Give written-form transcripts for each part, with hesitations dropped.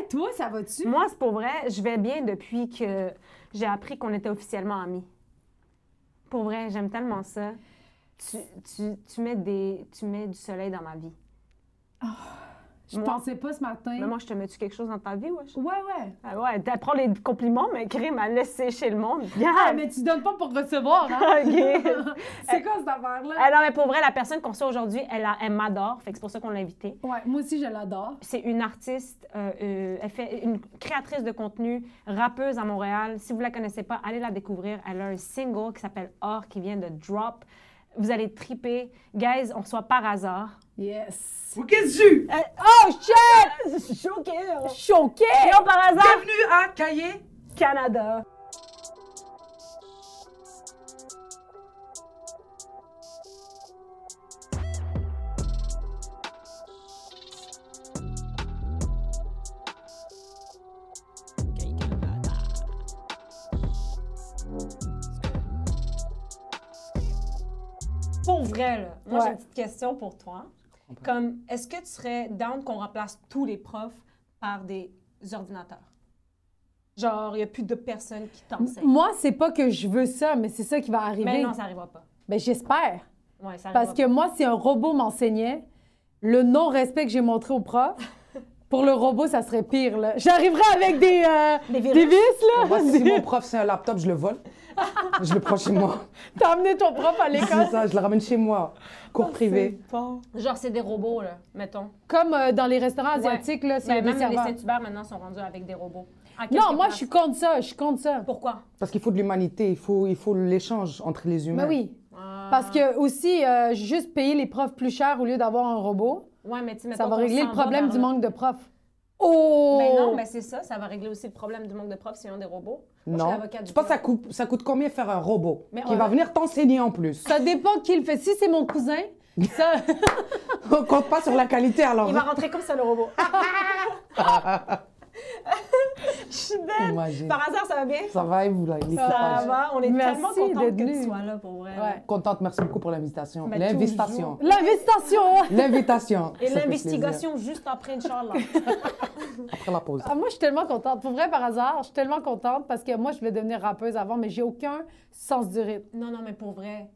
toi, ça va-tu? Moi, c'est pour vrai, je vais bien depuis que j'ai appris qu'on était officiellement amis. Pour vrai, j'aime tellement ça. Tu mets du soleil dans ma vie. Je pensais pas ce matin. Mais moi, je te mets-tu quelque chose dans ta vie, wesh? Ouais, ouais. Ah ouais, t'apprends les compliments, mais crime à laisser chez le monde. Bien. Ah, mais tu donnes pas pour recevoir, hein? OK. C'est quoi cette affaire-là? Alors, mais pour vrai, la personne qu'on reçoit aujourd'hui, elle m'adore. Fait que c'est pour ça qu'on l'a invitée. Ouais, moi aussi, je l'adore. C'est une artiste, elle fait une créatrice de contenu, rappeuse à Montréal. Si vous la connaissez pas, allez la découvrir. Elle a un single qui s'appelle Or qui vient de drop. Vous allez triper. Guys, on reçoit par hasard. Yes. Ok, Zu! Oh, shit! Je suis choquée. Choquée! Et on par hasard, Bienvenue à Cahiers! Canada. Pour vrai, là, moi, j'ai une petite question pour toi. Comme, est-ce que tu serais down qu'on remplace tous les profs par des ordinateurs? Genre, il n'y a plus de personnes qui t'enseignent. Moi, c'est pas que je veux ça, mais c'est ça qui va arriver. Mais non, ça n'arrivera pas. Ben, j'espère. Ouais, ça Parce arrivera que moi, si un robot m'enseignait, le non-respect que j'ai montré au prof, pour le robot, ça serait pire, là. J'arriverais avec des virus. vis, là. Moi, si mon prof, c'est un laptop, je le vole. Je le prends chez moi. T'as amené ton prof à l'école. C'est ça, je le ramène chez moi. Cours privé. pas. Genre, c'est des robots, là, mettons. Comme dans les restaurants asiatiques, là, c'est Ben, des même les serveurs. Saint-Hubert, maintenant, sont rendus avec des robots. À Non, quelque moi, place? je suis contre ça. Je suis contre ça. Pourquoi? Parce qu'il faut de l'humanité, il faut l'échange entre les humains. Ben oui. Ah. Parce que aussi, juste payer les profs plus cher au lieu d'avoir un robot, Ouais, mais tu sais, ça mettons va qu'on régler s'en le va problème vers du là. manque de profs. Oh! Ben non, mais c'est ça. Ça va régler aussi le problème du manque de profs s'ils ont des robots. Moi, je suis Non. l'avocate du Tu penses que diable. ça coûte combien faire un robot Mais qui on- va venir t'enseigner en plus? Ça dépend qui le fait. Si c'est mon cousin, ça... On compte pas sur la qualité alors. Il va rentrer comme ça, le robot. Je suis belle. Imagine. Par hasard, ça va bien? Ça va et vous, là, Ça l'équipage? va. On est Merci tellement contente d'être que tu venue. sois là, pour vrai. Ouais. Contente, merci beaucoup pour l'invitation. Ben, L'invitation. L'invitation! L'invitation. Et Ça fait l'investigation juste après, Inch'Allah. plaisir. Après la pause. Ah, moi, je suis tellement contente. Pour vrai, par hasard, je suis tellement contente parce que moi, je voulais devenir rappeuse avant, mais j'ai aucun sens du rythme. Non, non, mais pour vrai,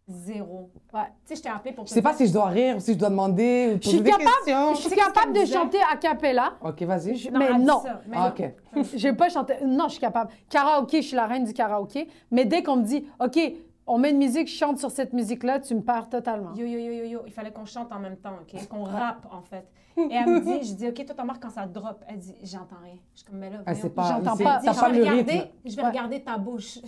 zéro. Ouais. Tu sais, je t'ai appelé pour te Je sais pas dire- si je dois rire ou si je dois demander ou Je poser suis des capable, questions. je suis Tu sais ce capable qu'elle de disait? chanter a cappella. Ok, vas-y. Mais elle dit non. ça, mais Ah, non. ok. Je vais pas chanter. Non, je suis capable. Karaoké, je suis la reine du karaoké. Mais dès qu'on me dit, OK, on met une musique, je chante sur cette musique-là, tu me perds totalement. Yo, yo, yo, yo, yo, il fallait qu'on chante en même temps, OK? Qu'on rappe, en fait. Et elle me dit, je dis, OK, toi, t'en marques quand ça drop. Elle dit, j'entends rien. Je suis comme, mais là, Ah, voyons. c'est pas, J'entends c'est- pas. t'as Je pas vais le regarder, rythme. je vais Ouais. regarder ta bouche.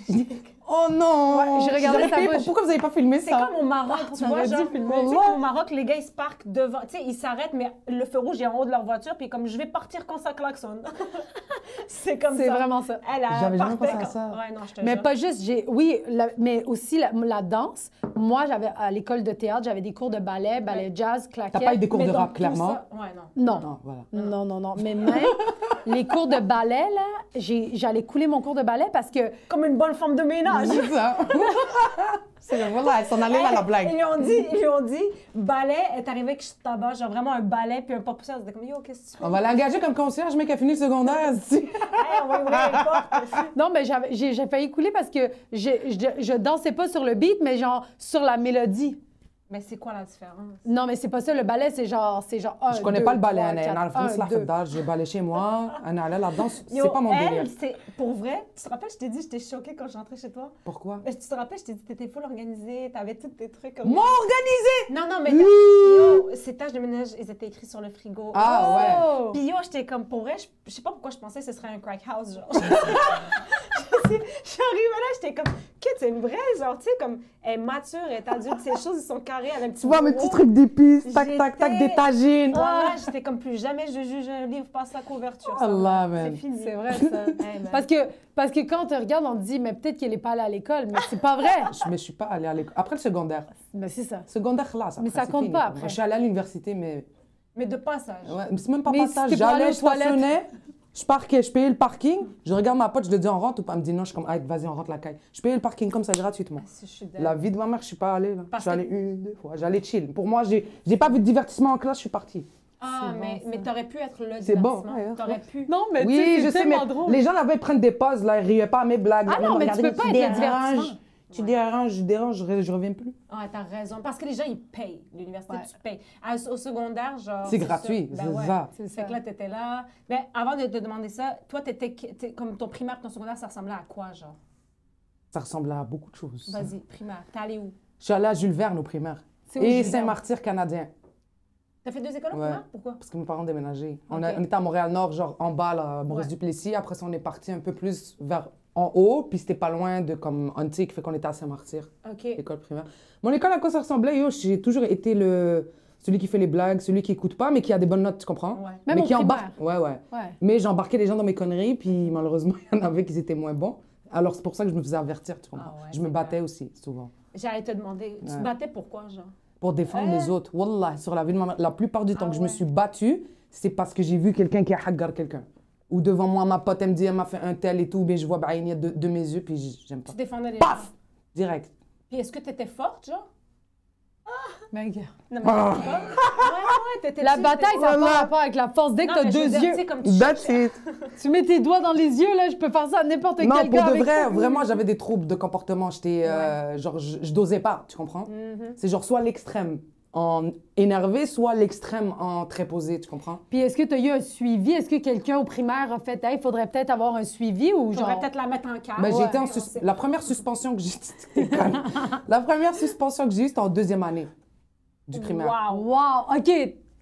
Oh non! Ouais, j'ai regardé J'aurais sa payé bouche. Pourquoi vous avez pas filmé C'est ça? comme au Maroc, tu vois, t'aurais dû genre, filmer. tu sais qu'au Maroc, les gars, ils se parquent devant, tu sais, ils s'arrêtent, mais le feu rouge est en haut de leur voiture, puis comme, je vais partir quand ça klaxonne. C'est comme ça. C'est vraiment ça. Elle a J'avais jamais partait pensé à quand- ça. Ouais, non, je te Mais jure. pas juste, oui, mais aussi la danse. Moi, j'avais à l'école de théâtre, j'avais des cours de ballet, ballet jazz, claquettes. T'as pas eu des cours Mais de dans rap, tout clairement? ça- Ouais, non. Non. Non, voilà. Non, non, non. Mais même les cours de ballet, là, j'allais couler mon cours de ballet parce que Comme une bonne forme de ménage. C'est ça. C'est voilà, elle s'en allait à la blague. Ils lui ont dit, ballet est arrivé que je tabac, genre vraiment un ballet puis un pop poussière. C'était comme, yo, qu'est-ce que tu fais? On va l'engager comme concierge, mec, qui a fini le secondaire. si. Hey, on va ouvrir les portes. non, mais j'ai failli couler parce que je dansais pas sur le beat, mais genre sur la mélodie. Mais c'est quoi la différence? Non, mais c'est pas ça. Le ballet, c'est genre un, Je connais deux, pas le ballet, trois, Anna. quatre, Anna, un, la deux. d'âge, j'ai ballet chez moi. Anna, la danse, Yo, c'est pas mon elle, délire. c'est pour vrai. Tu te rappelles, je t'ai dit, j'étais choquée quand je rentrais chez toi. Pourquoi? Tu te rappelles, je t'ai dit, t'étais full organisée, t'avais tous tes trucs comme. Moi organisé! Non, non, mais yo, ces tâches de ménage, ils étaient écrits sur le frigo. Ah ouais. Oh! Puis yo, j'étais comme, pour vrai, je sais pas pourquoi je pensais que ce serait un crack house, genre. Je suis arrivée là, j'étais comme, Kit, c'est une vraie, genre, tu sais, comme, elle est mature, elle est adulte, ces choses, ils sont carrés, elle a un petit Tu vois mes bureau. petits trucs d'épices, tac, tac, tac, J'étais- des tagines. Voilà, j'étais comme, plus jamais je juge un livre par sa couverture. ça Allah, va. man. C'est fini. C'est vrai, ça. Hey, man. Parce que quand on te regarde, on te dit, mais peut-être qu'elle n'est pas allée à l'école, mais c'est pas vrai. Mais je suis pas allée à l'école. Après le secondaire. Mais c'est ça. Secondaire, là, Mais ça compte pas après. Je suis allée à l'université, mais. Mais de passage. Ouais, mais c'est même pas Mais passage. c'était pour aller J'allais, aux toilettes. je stationnais, je parquais, je payais le parking. Je regarde ma pote, je lui dis on rentre ou pas? Elle me dit non, je suis comme, ah, vas-y, on rentre la caille. Je payais le parking comme ça gratuitement. Si je suis d'accord. La vie de ma mère, je suis pas allée là. Je Parce suis que- allée une, deux fois. J'allais chill. Pour moi, j'ai pas vu de divertissement en classe, je suis partie. Ah, C'est mais, bon, mais ça. t'aurais pu être le C'est bon, divertissement. ouais, T'aurais pu. Non, mais tu Oui, sais, je c'est sais, mais tellement drôle. les gens avaient prendre des pauses, là, ils riaient pas à mes blagues. Ah Là, non, mais tu regardez, peux pas être le déranges, divertissement. tu déranges, je reviens plus. Ah, t'as raison. Parce que les gens, ils payent. L'université, Ouais. tu payes. Au secondaire, genre. C'est gratuit, ça. c'est Ben ouais. ça. C'est Fait ça. que là, t'étais là. Mais avant de te demander ça, toi, comme ton primaire, ton secondaire, ça ressemblait à quoi, genre? Ça ressemble à beaucoup de choses. Vas-y, primaire. T'es allé où? Je suis allée à Jules Verne au primaire. C'est où, Et Jules Verne? Saint-Martyr canadien, T'as fait 2 écoles au Ouais. primaire? Pourquoi? parce que mes parents déménageaient. On Ok. était à Montréal-Nord, genre en bas, là, Maurice-Duplessis. Après ça, on est parti un peu plus vers en haut, puis c'était pas loin de comme Antique, fait qu'on était à Saint-Martyr, OK. l'école primaire. Mon école, à quoi ça ressemblait? Yo, j'ai toujours été celui qui fait les blagues, celui qui écoute pas, mais qui a des bonnes notes, tu comprends? Ouais. Même mais au qui primaire. embarque. Ouais, ouais. Ouais. Mais j'embarquais les gens dans mes conneries, puis malheureusement, il y en avait qui étaient moins bons. Alors c'est pour ça que je me faisais avertir, tu comprends? Ah ouais, Je me c'est battais clair. aussi, souvent. J'allais te demander, tu te Ouais. battais pourquoi, genre? Pour défendre les autres. Wallah, sur la vie de ma mère, la plupart du temps Ah que je me ouais. suis battue, c'est parce que j'ai vu quelqu'un qui a haggar quelqu'un. Ou devant moi, ma pote, elle me dit, elle m'a fait un tel et tout, mais je vois Baïnia de mes yeux, puis j'aime pas. Tu défendais les Paf! gens. Direct. Puis est-ce que t'étais forte, genre? Ben, gars. Non, mais Ah. t'étais pas. Ouais, t'étais La tu- bataille, ça n'a Voilà. pas rapport avec la force. Dès que Non, tu as mais je veux deux dire, yeux, tu sais, comme tu That's cherchais- it. tu mets tes doigts dans les yeux, là, je peux faire ça à n'importe quel Non, gars. pour de avec vrai, ça. vraiment, j'avais des troubles de comportement. J'étais, genre, je dosais pas, tu comprends? Mhm. C'est genre soit l'extrême en énervé, soit l'extrême en très posé, tu comprends? Puis est-ce que tu as eu un suivi? Est-ce que quelqu'un au primaire a fait, il faudrait peut-être avoir un suivi ou genre. J'aurais peut-être la mettre en carte. Ben, j'ai Ouais. été la première suspension que j'ai T'es conne. La première suspension que j'ai eue, c'était en 2e année du primaire. Wow. Wow, OK.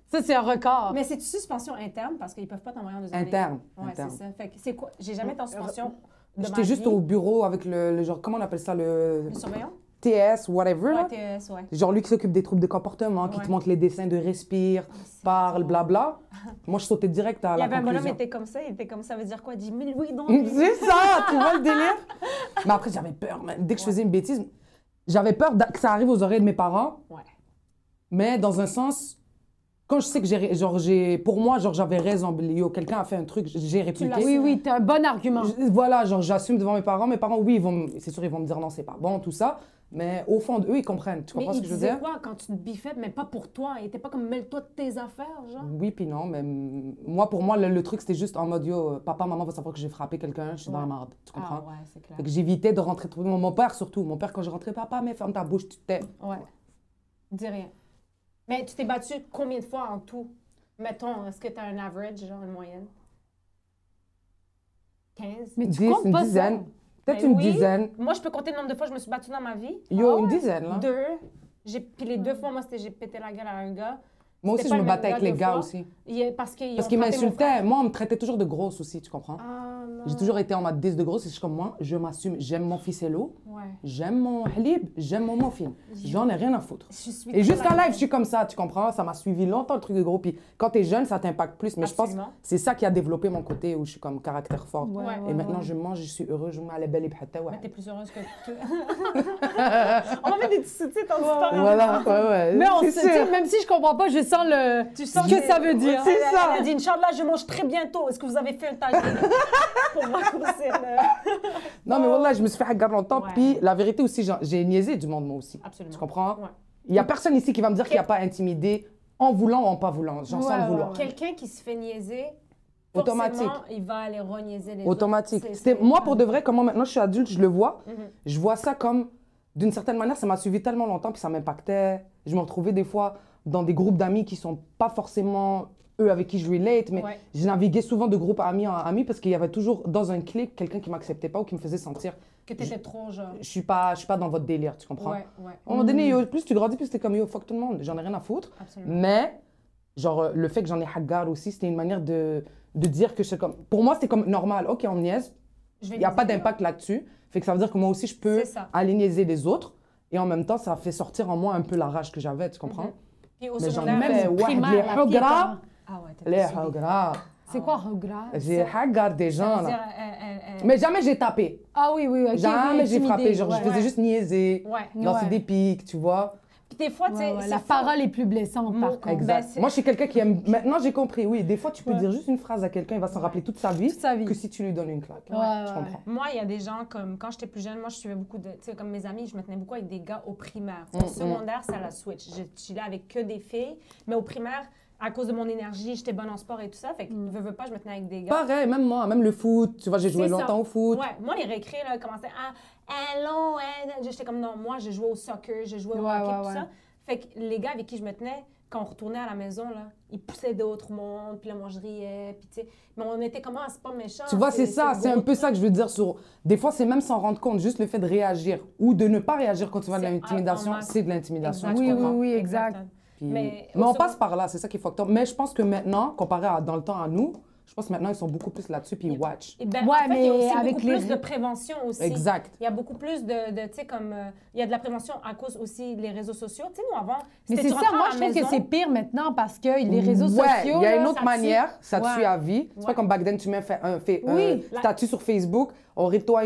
Ça, c'est un record. Mais c'est-tu suspension interne parce qu'ils peuvent pas t'envoyer en 2 années? Interne. Ouais, c'est interne. ça. Fait que c'est quoi? J'ai jamais été en suspension de J'étais ma juste vie. au bureau avec le genre, comment on appelle ça, le Le surveillant? TS, whatever. là. Ouais, TS, ouais. Genre lui qui s'occupe des troubles de comportement, qui Ouais. te montre les dessins de respire, c'est parle, drôle. blabla. Moi, je sautais direct à Il y la avait un bonhomme qui conclusion. était comme ça, il était comme ça, veut dire quoi? 10 000 oui, non. C'est ça, tu vois le délire? Mais après, j'avais peur. Man. Dès que je faisais une bêtise, j'avais peur que ça arrive aux oreilles de mes parents. Ouais. Mais dans un sens, quand je sais que pour moi, genre, j'avais raison. Yo, quelqu'un a fait un truc, j'ai répliqué. l'as Oui, oui, tu as un bon argument. Voilà, genre, j'assume devant mes parents. Mes parents, oui, c'est sûr, ils vont me dire non, c'est pas bon, tout ça. Mais au fond d'eux, ils comprennent. Tu Mais comprends ce il que je veux disait dire? quoi quand tu te biffais, mais pas pour toi? Il était pas comme mêle-toi de tes affaires, genre? Oui, puis non, mais moi, pour moi, le truc, c'était juste en mode, yo, papa, maman va savoir que j'ai frappé quelqu'un, je suis dans la merde. Tu comprends? Ah ouais, c'est clair. Fait que j'évitais de rentrer trop. Mon père, surtout. Mon père, quand je rentrais, papa, mais ferme ta bouche, tu te tais. Ouais. Dis rien. Mais tu t'es battu combien de fois en tout? Mettons, est-ce que tu as un average, genre une moyenne? 15? Mais tu 10, comptes une pas dizaine. ça. Peut-être Ben une oui. dizaine. Moi, je peux compter le nombre de fois que je me suis battue dans ma vie. Yo, Ah une ouais? dizaine, là. 2. Puis les 2 fois, moi, j'ai pété la gueule à un gars. Moi aussi, C'était je pas me le battais même avec les deux gars fois. aussi. Parce qu'ils Parce ont qu'ils frappé mon m'insultaient. frère. Moi, on me traitait toujours de grosse aussi, tu comprends? Ah non. J'ai toujours été en mode 10 de grosse. Et je suis comme moi, je m'assume. J'aime mon ficello, Ouais. j'aime mon halib, j'aime mon muffin. J'en ai rien à foutre. Je suis Et jusqu'en très live, je suis comme ça, tu comprends? Ça m'a suivi longtemps le truc de gros. Puis quand t'es jeune, ça t'impacte plus. Mais je pense que Absolument. c'est ça qui a développé mon côté où je suis comme caractère fort. Ouais, Ouais. Et maintenant, je mange, je suis heureux, je me mets à la belle et bhata, ouais. Mais t'es plus heureuse que tu. On va mettre des petits sous-titres en disant. Voilà, ouais, ouais. Mais on C'est se sûr. dit, même si je comprends pas, je sens ce que ça veut dire. C'est ça. Elle a dit, Inch'Allah, je mange très bientôt. Est-ce que vous avez fait un tagine pour raccourcir le. Non, mais voilà, je me suis fait hagar longtemps. Ouais. Puis la vérité aussi, j'ai niaisé du monde, moi aussi. Absolument. Tu comprends? Ouais. Il n'y a personne ici qui va me dire qu'il n'y a pas intimidé en voulant ou en pas voulant. J'en sens Ouais, le ouais, vouloir. ouais. Quelqu'un qui se fait niaiser, Automatique. forcément, il va aller reniaiser les Automatique. autres. Moi, pour de vrai, comment maintenant je suis adulte, je le vois. Mhm. Je vois ça comme, d'une certaine manière, ça m'a suivi tellement longtemps, puis ça m'impactait. Je me retrouvais des fois dans des groupes d'amis qui sont pas forcément eux avec qui je relate, mais Ouais. je naviguais souvent de groupe amis en amis parce qu'il y avait toujours dans un clic quelqu'un qui m'acceptait pas ou qui me faisait sentir Que t'étais trop, genre. je suis pas dans votre délire, tu comprends? Ouais, ouais. À un moment donné, yo, plus tu grandis, plus t'es comme yo, fuck tout le monde, j'en ai rien à foutre. Absolument. Mais, genre, le fait que j'en ai hagar aussi, c'était une manière de dire que c'est comme. Pour moi, c'était comme normal. Ok, on niaise, Je vais il n'y a te pas dire. d'impact là-dessus. Fait que ça veut dire que moi aussi, je peux C'est ça. aller niaiser les autres. Et en même temps, ça fait sortir en moi un peu la rage que j'avais, tu comprends? Puis au Mais j'en ai secondaire, fait, Même au ouais, primaire, les la fille est hagra. en- Ah ouais, t'as Les pas suivi. hagra. C'est quoi, regret? J'ai hagar des Ça gens, veut dire, là. Mais jamais j'ai tapé. Ah oui, oui, ok. Jamais oui, j'ai frappé. intimidé, Genre, ouais. je faisais juste niaiser, Ouais. lancer Ouais. des pics, tu vois? Puis des fois, tu sais, Ouais, ouais, c'est la fou. parole est plus blessante, par Mon- contre. Exact. Ben, c'est- Moi, je suis quelqu'un qui aime. Maintenant, j'ai compris. Oui, des fois, tu peux Ouais. dire juste une phrase à quelqu'un, il va s'en rappeler toute sa vie, Toute sa vie. que si tu lui donnes une claque. Ouais, Je ouais. comprends. Moi, il y a des gens comme quand j'étais plus jeune, moi je suivais beaucoup de, tu sais, comme mes amis, je me tenais beaucoup avec des gars au primaire. Au secondaire, ça la switch. Je chillais avec que des filles, mais au primaire, à cause de mon énergie, j'étais bonne en sport et tout ça. Fait que, veux pas, je me tenais avec des gars. Pareil, même moi, même le foot. Tu vois, j'ai joué C'est ça. longtemps au foot. Ouais, moi, les récrés, là, commençaient à hello, j'étais comme non, moi, je jouais au soccer, je jouais au hockey, tout ça. Fait que les gars avec qui je me tenais, quand on retournait à la maison, là, ils poussaient d'autres mondes, puis là, moi, je riais, puis tu sais. Mais on était comme, ah, c'est pas méchant. Tu vois, c'est ça, c'est un peu ça que je veux dire sur... Des fois, c'est même sans rendre compte, juste le fait de réagir ou de ne pas réagir quand tu vois de l'intimidation, c'est de l'intimidation, tu comprends? Oui, exact. Puis... Mais on passe par là, c'est ça qui est fucked up. Mais je pense que maintenant, comparé à dans le temps à nous, je pense que maintenant, ils sont beaucoup plus là-dessus, puis ils watch. Ben, en fait, il y a aussi beaucoup plus de prévention aussi. Exact. Il y a beaucoup plus de tu sais, comme... il y a de la prévention à cause aussi des réseaux sociaux. Tu sais, nous, avant... Mais c'est ça, moi, je trouve que c'est pire maintenant parce que les réseaux sociaux... il y a une autre manière, ça te suit à vie. C'est pas comme back then, tu mets un statut sur Facebook, on rit de toi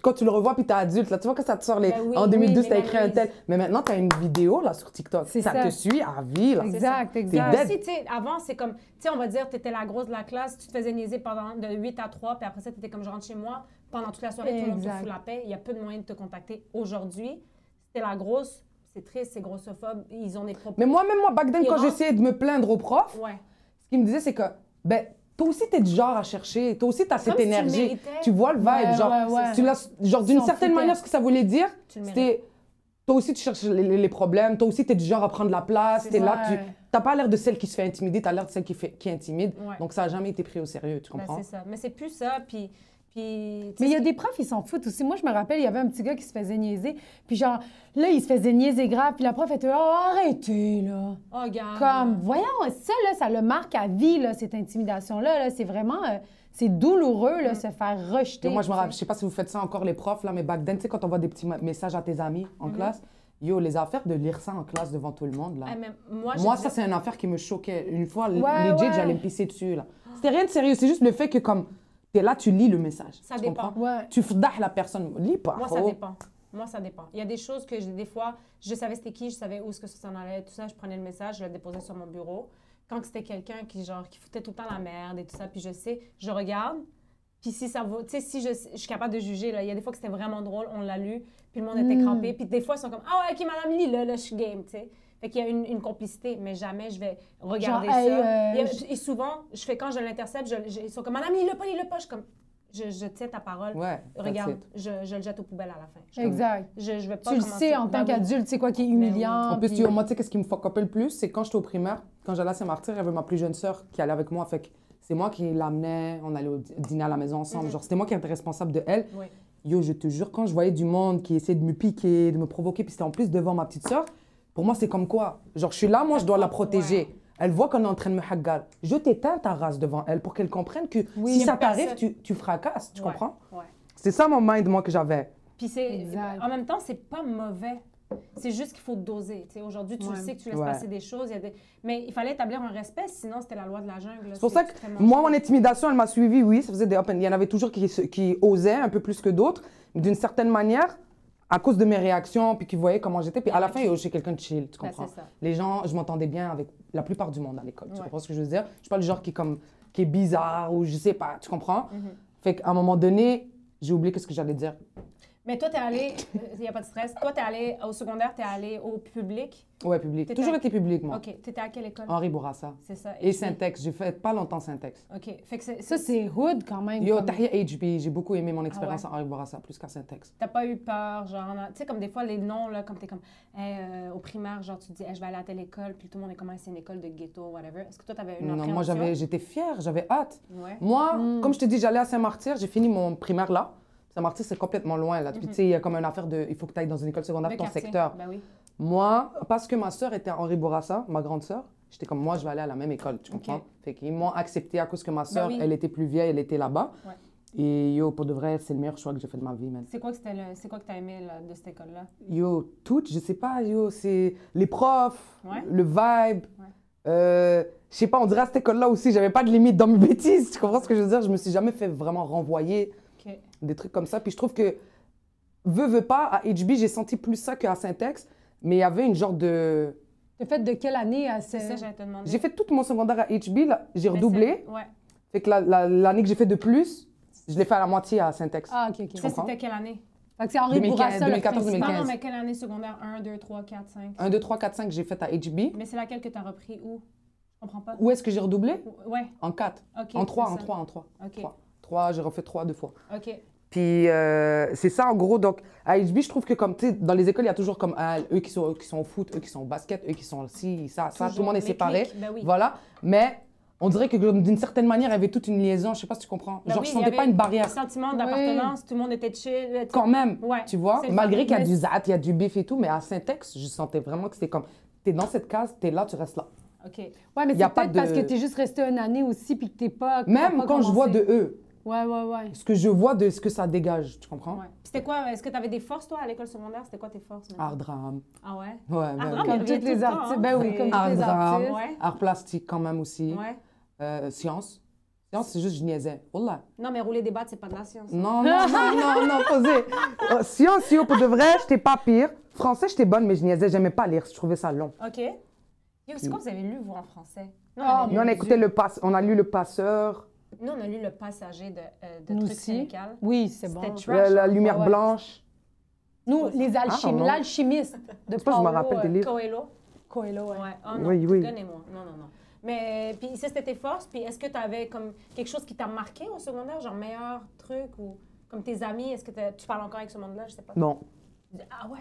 quand tu le revois, puis t'es adulte, là, tu vois que ça te sort en 2012, t'as écrit un tel. Mais maintenant, t'as une vidéo, là, sur TikTok. Ça te suit à vie, là. Exact. Aussi, tu sais, avant, c'est comme... Tu sais, on va dire, t'étais la grosse de la classe, tu te faisais niaiser pendant de 8 à 3, puis après ça, t'étais comme je rentre chez moi. Pendant toute la soirée, tout le monde te fout la paix. Il y a peu de moyens de te contacter. Aujourd'hui, c'était la grosse, c'est triste, c'est grossophobe, ils ont des propos. Mais moi, back then, quand j'essayais de me plaindre au prof, ce qu'il me disait, c'est que, ben, toi aussi, t'es du genre à chercher. Toi aussi, t'as cette énergie. Tu vois le vibe. Genre, d'une certaine manière, ce que ça voulait dire, c'était... Toi aussi, tu cherches les problèmes. Toi aussi, t'es du genre à prendre la place. T'es là, t'as pas l'air de celle qui se fait intimider. T'as l'air de celle qui intimide. Donc, ça n'a jamais été pris au sérieux, tu comprends? C'est ça. Mais c'est plus ça, puis... Mais il y a des profs, ils s'en foutent aussi. Moi, je me rappelle, il y avait un petit gars qui se faisait niaiser. Puis genre, là, il se faisait niaiser grave. Puis la prof était là, oh, arrêtez, là. Oh, regarde. Comme, voyons, ça, là, ça le marque à vie, là, cette intimidation-là. Là. C'est vraiment, c'est douloureux, là, se faire rejeter. Moi, je me rappelle, je sais pas si vous faites ça encore, les profs, là, mais back then, tu sais, quand on voit des petits messages à tes amis en classe, les affaires de lire ça en classe devant tout le monde, là. Moi, ça, c'est une affaire qui me choquait. Une fois, legit, j'allais me pisser dessus, là. C'était rien de sérieux, c'est juste le fait que, comme, t'es là, tu lis le message. Ça dépend. Tu foudas la personne. Lis pas. Moi, ça dépend. Moi, ça dépend. Il y a des choses que, des fois, je savais c'était qui, je savais où est-ce que ça s'en allait, tout ça. Je prenais le message, je le déposais sur mon bureau. Quand c'était quelqu'un qui foutait tout le temps la merde et tout ça, puis je sais, je regarde, puis si ça vaut... Tu sais, si je suis capable de juger, là, il y a des fois que c'était vraiment drôle, on l'a lu, puis le monde était crampé, puis des fois, ils sont comme « Ah ouais, OK, madame, lis, là, je suis game », tu sais. Fait qu'il y a une complicité, mais jamais je vais regarder ça. Et souvent, quand je l'intercepte, ils sont comme « Madame, lis-le pas, lis-le pas ». Je suis comme... Je tiens ta parole. Regarde, je le jette aux poubelles à la fin. Exact. Je vais pas tu le sais en tant qu'adulte, c'est quoi qui est humiliant. En plus, moi, tu sais, qu'est-ce qui me fuck up le plus, c'est quand j'étais au primaire, quand j'allais à Saint-Martyr, il y avait ma plus jeune sœur qui allait avec moi. Fait que c'est moi qui l'amenais, on allait au dîner à la maison ensemble. Genre, c'était moi qui étais responsable de elle. Yo, je te jure, quand je voyais du monde qui essayait de me piquer, de me provoquer, puis c'était en plus devant ma petite sœur, pour moi, c'est comme quoi? Genre, je suis là, moi, je dois la protéger. Elle voit qu'on est en train de me haggar. Je t'éteins ta race devant elle pour qu'elle comprenne que si ça t'arrive, tu fracasses, tu comprends? C'est ça mon mind, moi, que j'avais. Puis en même temps, c'est pas mauvais. C'est juste qu'il faut doser. Aujourd'hui, tu sais que tu laisses passer des choses. Mais il fallait établir un respect, sinon c'était la loi de la jungle. C'est pour ça que moi, mon intimidation, elle m'a suivi, oui. Ça faisait des up and... Il y en avait toujours qui osaient un peu plus que d'autres. Mais d'une certaine manière, à cause de mes réactions, puis qui voyaient comment j'étais. Puis à la fin, j'étais quelqu'un de chill, tu comprends? Les gens, je m'entendais bien avec la plupart du monde à l'école. Tu comprends ce que je veux dire? Je suis pas le genre qui est bizarre ou je sais pas, tu comprends? Fait qu'à un moment donné, j'ai oublié ce que j'allais dire. Mais toi, t'es allé, il n'y a pas de stress, toi, t'es allé au secondaire, t'es allé au public? Ouais, public. Toujours été public, moi. OK. T'étais à quelle école? Henri Bourassa. C'est ça. Et Syntex. J'ai fait pas longtemps Syntex. OK. Fait que ça, c'est hood quand même. Yo, Tahia HB. J'ai beaucoup aimé mon expérience à Henri Bourassa, plus qu'à Syntex. T'as pas eu peur, genre, tu sais, comme des fois, les noms, là, comme t'es comme, au primaire, genre, tu te dis, je vais aller à telle école, puis tout le monde est comme, c'est une école de ghetto, whatever. Est-ce que toi, t'avais une appréhension? Non, moi, j'étais fière, j'avais hâte. Moi, comme je te dis, j'allais à Saint-Martyr, j'ai fini mon primaire là. Saint-Martyr, c'est complètement loin, là. Puis, tu sais, il y a comme une affaire de... Il faut que tu ailles dans une école secondaire, ton secteur. Ben oui. Moi, parce que ma sœur était à Henri Bourassa, ma grande sœur, j'étais comme, moi, je vais aller à la même école, tu comprends? Fait qu'ils m'ont accepté à cause que ma sœur, elle était plus vieille, elle était là-bas. Et yo, pour de vrai, c'est le meilleur choix que j'ai fait de ma vie, man. C'est quoi que tu as aimé là, de cette école-là? Yo, tout, je sais pas, yo, c'est les profs, le vibe. Je sais pas, on dirait à cette école-là aussi, j'avais pas de limite dans mes bêtises, tu comprends ce que je veux dire? Je me suis jamais fait vraiment renvoyer. Des trucs comme ça. Puis je trouve que, veux pas, à HB, j'ai senti plus ça qu'à Syntex, mais il y avait une genre de... T'as fait de quelle année à C'est ça, j'allais te demander. J'ai fait tout mon secondaire à HB, j'ai redoublé. Fait que l'année que j'ai fait de plus, je l'ai fait à la moitié à Syntex. Ah, OK. Ça, c'était quelle année? Fait que c'est Henri Bourassa, 2014-2015. Non, mais quelle année secondaire? 1, 2, 3, 4, 5? 1, 2, 3, 4, 5, j'ai fait à HB. Mais c'est laquelle que tu as repris où? Je comprends pas. Où est-ce que j'ai redoublé? Ouais. En 4. OK. En 3, c'est en ça. 3, en 3. OK. 3, j'ai refait 3 2 fois. OK. Puis c'est ça en gros. Donc à HB, je trouve que comme tu sais, dans les écoles, il y a toujours comme eux qui sont au foot, eux qui sont au basket, eux qui sont ci, ça, tout le monde est les séparé. clics, ben oui. Voilà. Mais on dirait que d'une certaine manière, il y avait toute une liaison. Je sais pas si tu comprends. Ben Genre, oui, je il y sentais pas avait une barrière. un sentiment d'appartenance, tout le monde était chill. Quand même, Ouais, tu vois, c'est le malgré fun. qu'il y a Mais du zat, il y a du bif et tout, mais à Saint-Ex, je sentais vraiment que c'était comme, t'es dans cette case, t'es là, tu restes là. OK. Ouais, mais Y a c'est pas peut-être de- parce que t'es juste resté une année aussi puis que t'es pas... que t'as Même pas quand je vois commencé. de eux, Ouais. ce que je vois de ce que ça dégage, tu comprends? Ouais. Puis c'était quoi? Est-ce que tu avais des forces, toi, à l'école secondaire? C'était quoi tes forces? maintenant? Art drame. Ah ouais? Ouais, Art ben drame, oui. il Comme revient tous tout les le temps, artistes. hein? Ben oui, C'est- comme Art tous les drame. artistes. Ouais. Art plastique quand même aussi. Ouais. Science. Science, c'est juste je niaisais. Wallah. Non, mais rouler des battes, c'est pas de la science. Non, posez. Science, yo, pour de vrai, j'étais pas pire. Français, j'étais bonne, mais je niaisais, j'aimais pas lire, je trouvais ça long. OK. Yo, c'est quoi vous avez lu, vous, en français? Nous, Ah, avait lu- Nous, on a écouté on a lu Le Passeur, Nous, on a lu Le Passager de Nous Trucs aussi. sénécal. Oui, c'est bon. C'était trash. La hein? Lumière Ah ouais. Blanche. Nous, les Ah, non. l'alchimiste de C'est pas que je me Paulo, rappelle des livres. Coelho. Coelho, ouais. Ouais. Oh non, Oui, oui. connais-moi. Non. Mais, puis ça, c'était tes forces. Puis est-ce que tu avais comme quelque chose qui t'a marqué au secondaire, genre meilleur truc ou comme tes amis? Est-ce que tu parles encore avec ce monde-là? Je sais pas. Non. Ah ouais?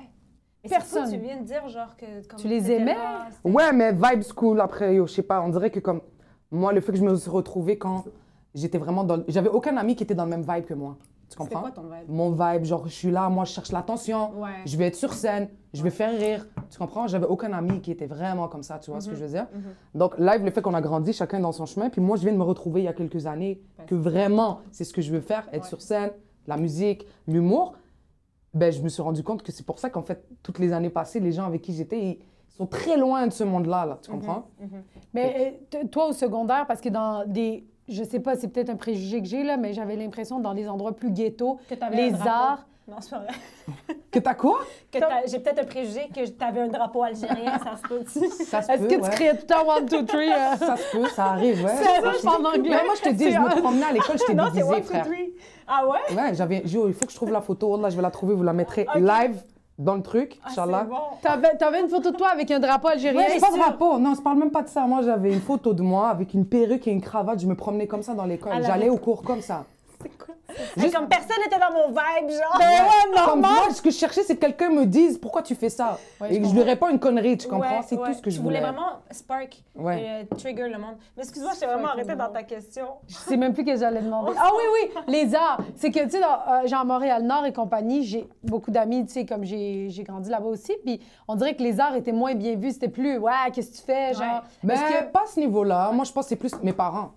Mais Personne. c'est fou, tu viens de dire genre que... Comme Tu les t'étais aimais? là, c'était- Ouais, mais vibe school après, yo, je sais pas, on dirait que comme moi, le fait que je me suis retrouvée quand j'étais vraiment dans. J'avais aucun ami qui était dans le même vibe que moi. Tu C'était comprends? quoi ton vibe? Mon vibe, genre, je suis là, moi, je cherche l'attention, Ouais. je vais être sur scène, je vais faire rire. Tu comprends? J'avais aucun ami qui était vraiment comme ça, tu vois ce que je veux dire? Donc, live, le fait qu'on a grandi, chacun dans son chemin, puis moi, je viens de me retrouver il y a quelques années que vraiment, c'est ce que je veux faire, être Ouais. sur scène, la musique, l'humour. Ben, je me suis rendu compte que c'est pour ça qu'en fait, toutes les années passées, les gens avec qui j'étais, ils sont très loin de ce monde-là, là, tu comprends? Mais toi, au secondaire, parce que dans des... Je sais pas, c'est peut-être un préjugé que j'ai, là, mais j'avais l'impression dans les endroits plus ghetto, Que t'avais les un drapeau. arts... Non, c'est pas vrai. Que t'as quoi? J'ai peut-être un préjugé que tu avais un drapeau algérien, ça se peut aussi. Ça se Est-ce peut, que tu ouais. criais tout le temps 1, 2, 3? Ça se peut, ça arrive, ouais. C'est ça, je parle anglais. Mais moi, je te dis, je me promenais à l'école, j'étais Non, c'est déguisée, 1, 2, frère. 3. Ah ouais? Ouais, il faut que je trouve la photo. Là, je vais la trouver, vous la mettrez Ok. live dans le truc, Ah, Inch'Allah. c'est bon. T'avais une photo de toi avec un drapeau algérien? Ouais, c'est pas de sûr. drapeau. Non, je parle même pas de ça. Moi, j'avais une photo de moi avec une perruque et une cravate. Je me promenais comme ça dans l'école. À la J'allais au cours comme ça. C'est quoi? Comme personne n'était dans mon vibe, genre. Comme moi, ce que je cherchais, c'est que quelqu'un me dise pourquoi tu fais ça. Ouais, et je que je lui réponds une connerie, tu comprends? Ouais, C'est ouais. tout ce que je Tu voulais voulais. vraiment spark, Ouais. trigger le monde. Mais excuse-moi, je t'ai vraiment Spark arrêté le dans monde. ta question. Je sais même plus que j'allais demander. Ah oui, les arts. C'est que, tu sais, genre Montréal-Nord et compagnie, j'ai beaucoup d'amis, tu sais, comme j'ai grandi là-bas aussi. Puis on dirait que les arts étaient moins bien vus. C'était plus, ouais, qu'est-ce que tu fais? Genre. Mais Est-ce que- pas à ce niveau-là. Moi, je pense que c'est plus mes parents.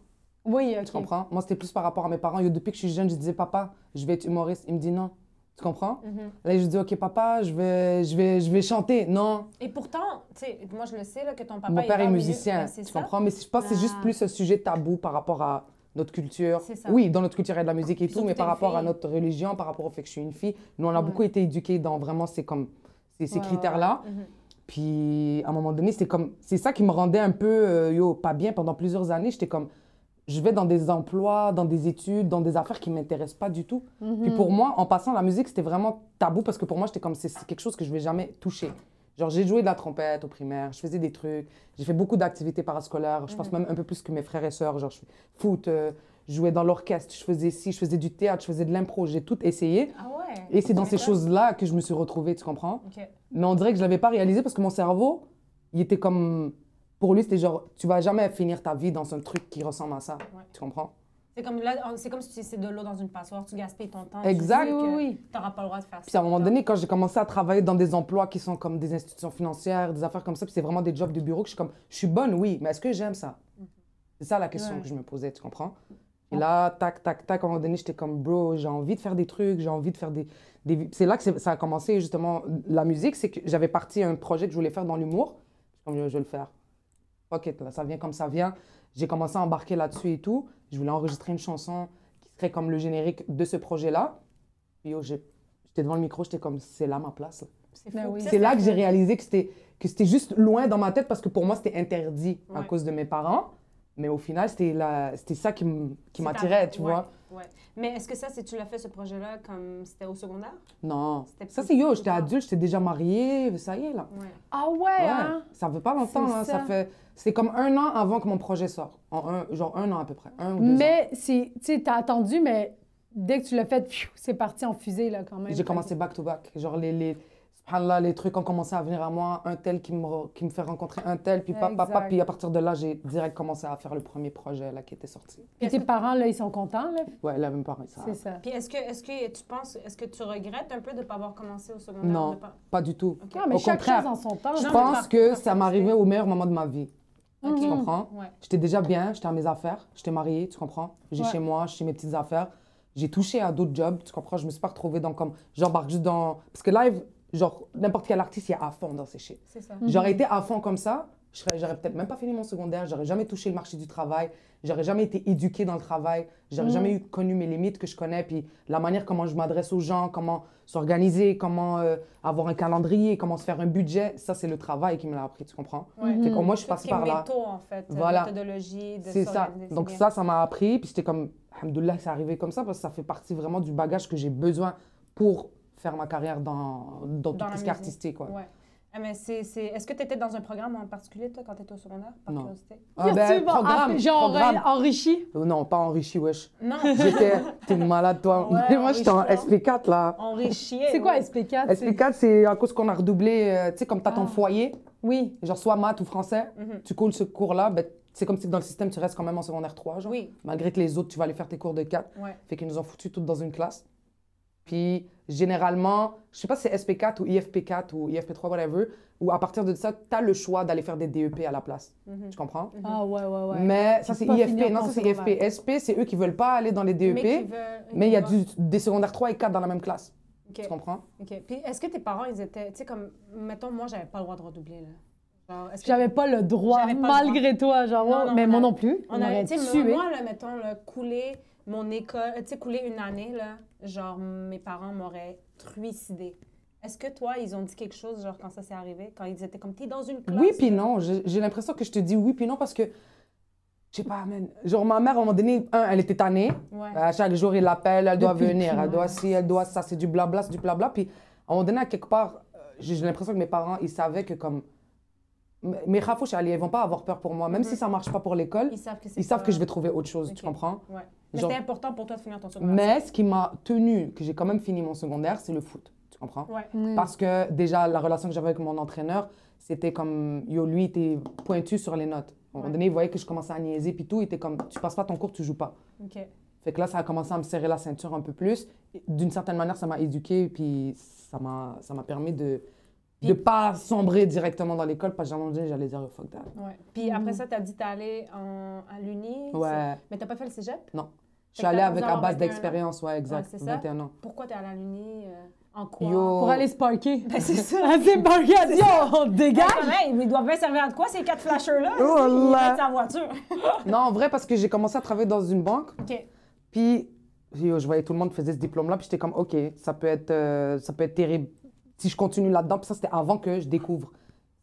Oui, OK. Tu comprends? Moi, c'était plus par rapport à mes parents. Yo, depuis que je suis jeune, je disais, papa, je vais être humoriste. Il me dit non. Tu comprends? Là, je dis, OK, papa, je vais chanter. Non. Et pourtant, tu sais, moi je le sais là, que ton papa Mon père dans est le milieu- musicien. Ben, c'est Tu ça. comprends? Mais je pense que c'est juste Ah. plus un sujet tabou par rapport à notre culture. C'est ça. Oui, dans notre culture, il y a de la musique et tout, Surtout mais t'es par une rapport à fille. notre religion, par rapport au fait que je suis une fille, nous, on a beaucoup été éduqués dans vraiment ces Ouais, critères-là. Mhm. Puis, à un moment donné, c'est ça qui me rendait un peu, pas bien pendant plusieurs années. J'étais comme, je vais dans des emplois, dans des études, dans des affaires qui ne m'intéressent pas du tout. Puis pour moi, en passant la musique, c'était vraiment tabou parce que pour moi, j'étais comme, c'est quelque chose que je ne vais jamais toucher. Genre, j'ai joué de la trompette au primaire, je faisais des trucs, j'ai fait beaucoup d'activités parascolaires, je pense même un peu plus que mes frères et sœurs. Genre, je fais foot, je jouais dans l'orchestre, je faisais ci, je faisais du théâtre, je faisais de l'impro, j'ai tout essayé. Ah ouais. Et c'est dans ces Ça. choses-là que je me suis retrouvée, tu comprends? OK. Mais on dirait que je l'avais pas réalisé parce que mon cerveau, il était comme... Pour lui, c'était genre, tu vas jamais finir ta vie dans un truc qui ressemble à ça. Ouais. Tu comprends? C'est comme là, c'est comme si tu essaies de l'eau dans une passoire, tu gaspilles ton temps. Exact. Tu sais que Oui. t'auras pas le droit de faire ça. Puis à un moment donné, quand j'ai commencé à travailler dans des emplois qui sont comme des institutions financières, des affaires comme ça, puis c'est vraiment des jobs de bureau que je suis comme, je suis bonne, oui, mais est-ce que j'aime ça? C'est ça la question Ouais. que je me posais, tu comprends? Et là, tac, tac, tac, à un moment donné, j'étais comme, bro, j'ai envie de faire des trucs, j'ai envie de faire des... C'est là que ça a commencé, justement, la musique, c'est que j'avais parti un projet que je voulais faire dans l'humour. Je suis comme, je vais le faire. Fuck it, là, ça vient comme ça vient. J'ai commencé à embarquer là-dessus et tout. Je voulais enregistrer une chanson qui serait comme le générique de ce projet-là. Puis yo, j'étais devant le micro, j'étais comme, c'est là ma place. Là. C'est Ben fou. oui. Ça, C'est là que j'ai fou. réalisé que c'était juste loin dans ma tête parce que pour moi, c'était interdit à Ouais. cause de mes parents. Mais au final, c'était ça qui m'attirait, tu vois. Ouais. Mais est-ce que ça, tu l'as fait, ce projet-là, comme c'était au secondaire? Non. C'était Ça, plus- c'est yo, plus j'étais tard. adulte, j'étais déjà mariée, ça y est, là. Ouais. Ah ouais, Ouais, hein? ça fait pas longtemps, C'est hein, ça. c'est comme 1 an avant que mon projet sorte. Genre 1 an à peu près, 1 ou 2 ans. Mais, tu sais, t'as attendu, mais dès que tu l'as fait, pfiou, c'est parti en fusée, là, quand même. J'ai commencé back-to-back. Genre, subhanallah, les trucs ont commencé à venir à moi, un tel qui me fait rencontrer un tel, puis papa, Exact. puis à partir de là, j'ai direct commencé à faire le premier projet là, qui était sorti. Puis tes parents, là, ils sont contents, là? Ouais, là, même pareil, ça. C'est ça. Puis est-ce que tu penses, est-ce que tu regrettes un peu de ne pas avoir commencé au secondaire? Non, de pas- pas du tout. Ok. Ah, mais Au chaque contraire, chose en son temps. Je Non, mais pense par- que par ça m'arrivait au meilleur moment de ma vie. Ok. Tu comprends? Ouais. J'étais déjà bien, j'étais à mes affaires, j'étais mariée, tu comprends? J'ai Ouais. chez moi, j'ai mes petites affaires. J'ai touché à d'autres jobs, tu comprends? Je me suis pas retrouvée dans comme. J'embarque juste dans. Parce que live, genre, n'importe quel artiste, il est à fond dans ses shit. C'est ça. J'aurais été à fond comme ça, j'aurais peut-être même pas fini mon secondaire, j'aurais jamais touché le marché du travail, j'aurais jamais été éduquée dans le travail, j'aurais jamais connu mes limites que je connais, puis la manière comment je m'adresse aux gens, comment s'organiser, comment avoir un calendrier, comment se faire un budget, ça c'est le travail qui me l'a appris, tu comprends? Ouais. Fait que moi je Tout ce passe qui est par là. métaux, en fait, Voilà. méthodologie, de C'est ça. s'organiser, Donc bien. ça m'a appris, puis j'étais comme, alhamdoulilah, c'est arrivé comme ça, parce que ça fait partie vraiment du bagage que j'ai besoin pour faire ma carrière dans tout Dans la ce qui est musique. artistique, ouais. Ouais. Ah, mais est-ce que tu étais dans un programme en particulier, toi, quand tu étais au secondaire, par Non. curiosité? Ah ben, genre programme. enrichi. Non, pas enrichi, wesh. Non. T'es malade, toi. Ouais, Moi, j'étais en enrichi, SP4, là. Enrichi. C'est quoi SP4? SP4, c'est à cause qu'on a redoublé, tu sais, comme t'as ton foyer, Oui. genre soit maths ou français, Mhm. tu coules ce cours-là, ben, c'est comme si dans le système, tu restes quand même en secondaire 3, genre. Oui. Malgré que les autres, tu vas aller faire tes cours de 4. Ouais. Fait qu'ils nous ont foutus toutes dans une classe. Puis, généralement, je sais pas si c'est SP4 ou IFP4 ou IFP3, whatever, ou à partir de ça, tu as le choix d'aller faire des DEP à la place. Mhm. Tu comprends? Ah ouais, ouais, ouais. Mais ça, c'est pas IFP. finir Non, ton ça, c'est secondaire. IFP. SP, c'est eux qui veulent pas aller dans les DEP, Mais qui veut- mais il y a qui des secondaires 3 et 4 dans la même classe. Ok. Tu comprends? OK. Puis est-ce que tes parents, ils étaient, tu sais, comme, mettons, moi, j'avais pas le droit de redoubler, là. Genre, est-ce que J'avais pas le droit, J'avais pas le malgré toi, genre, Non, non, mais on moi a- non plus. On on avait, aurait tu sais, tué. moi, là, mettons, là, couler mon école, tu sais, couler une année, là, genre, mes parents m'auraient trucidé. Est-ce que toi, ils ont dit quelque chose, genre, quand ça s'est arrivé? Quand ils étaient comme, t'es dans une classe? Oui, puis non. J'ai l'impression que je te dis oui, puis non, parce que, je sais pas, man. Genre, ma mère, à un moment donné, elle était tannée. Ouais. À chaque jour, il l'appelle, elle doit Depuis le venir, elle primaire. doit ci, elle doit ça, c'est du blabla, c'est du blabla. Puis, à un moment donné, à quelque part, j'ai l'impression que mes parents, ils savaient que comme... Mes rafouches, ils vont pas avoir peur pour moi. Même si ça marche pas pour l'école, Ils savent que c'est ils savent pas- que je vais trouver autre chose, tu Ok. comprends? Ouais. Mais Genre- c'était important pour toi de finir ton secondaire. Mais ce qui m'a tenu, que j'ai quand même fini mon secondaire, c'est le foot, tu comprends? Ouais. Parce que déjà, la relation que j'avais avec mon entraîneur, c'était comme, yo, lui, il était pointu sur les notes. À un moment Ouais. donné, il voyait que je commençais à niaiser, puis tout, il était comme, tu passes pas ton cours, tu joues pas. OK. Fait que là, ça a commencé à me serrer la ceinture un peu plus. D'une certaine manière, ça m'a éduqué, puis ça m'a permis de ne pas sombrer directement dans l'école, parce que à un moment donné, j'allais dire, oh, fuck that. Ouais. Puis après ça, t'as dit t'es allé à l'Uni. Ouais. Mais t'as pas fait le cégep? Non. Je Fait suis que allée t'as avec genre à base 21 ans. d'expérience, ouais, exact. Ouais, c'est ça. 21 ans. Pourquoi t'es allé à l'Uni? En quoi? Yo. Pour aller se parker. Ben, c'est ça. Ah, c'est parqué, elle dit, on dégage. Hey, mais ils doivent bien servir à de quoi, ces 4 flashers-là? Oh Ils là. mettent sa voiture. Non, en vrai, parce que j'ai commencé à travailler dans une banque, OK. puis yo, je voyais tout le monde faisait ce diplôme-là, puis j'étais comme, OK, ça peut être terrible si je continue là-dedans. Puis ça, c'était avant que je découvre.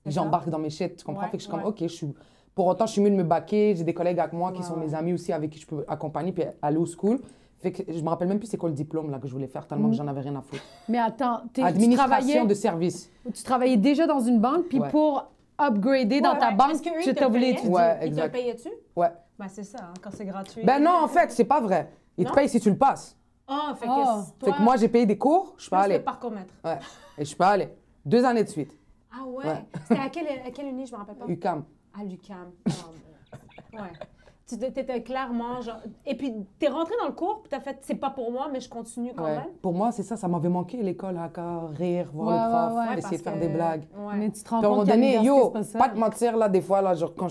C'est J'embarque dans mes shit, tu comprends? Ouais, Fait que je suis comme, ouais. OK, pour autant, je suis mieux de me baquer. J'ai des collègues avec moi qui Ouais, sont ouais. mes amis aussi, avec qui je peux accompagner, puis aller au school. Fait que je me rappelle même plus c'est quoi le diplôme là, que je voulais faire, tellement que j'en avais rien à foutre. Mais attends, tu Administration de service. travaillais déjà dans une banque, puis Ouais. pour upgrader dans ta Ouais. banque, Est-ce qu'eux, tu ils te t'as voulu payaient? étudier. Ouais, Ils te exact. payaient-tu? Ouais. Ben, c'est ça, hein, quand c'est gratuit. Ben non, en fait, c'est pas vrai. Ils te Non? payent si tu le passes. Ah, fait que, Ah. toi, Fait que moi, j'ai payé des cours, je suis pas plus allée. le parcours-maître. Ouais. Et je suis pas allée. 2 années de suite. Ah ouais? Ouais. C'était à quelle uni, je me rappelle pas? UQAM. À l'UQAM. Ouais. Tu étais clairement genre... Et puis, t'es rentré dans le cours, puis t'as fait, c'est pas pour moi, mais je continue quand Ouais. même. Pour moi, c'est ça m'avait manqué l'école, à rire, voir Ouais, le prof, ouais, ouais, essayer de faire parce des que- blagues. Ouais. Mais tu te rends Puis à un moment compte qu'à donné, l'université, yo, c'est pas ça. pas te mentir, là, des fois, là, genre, quand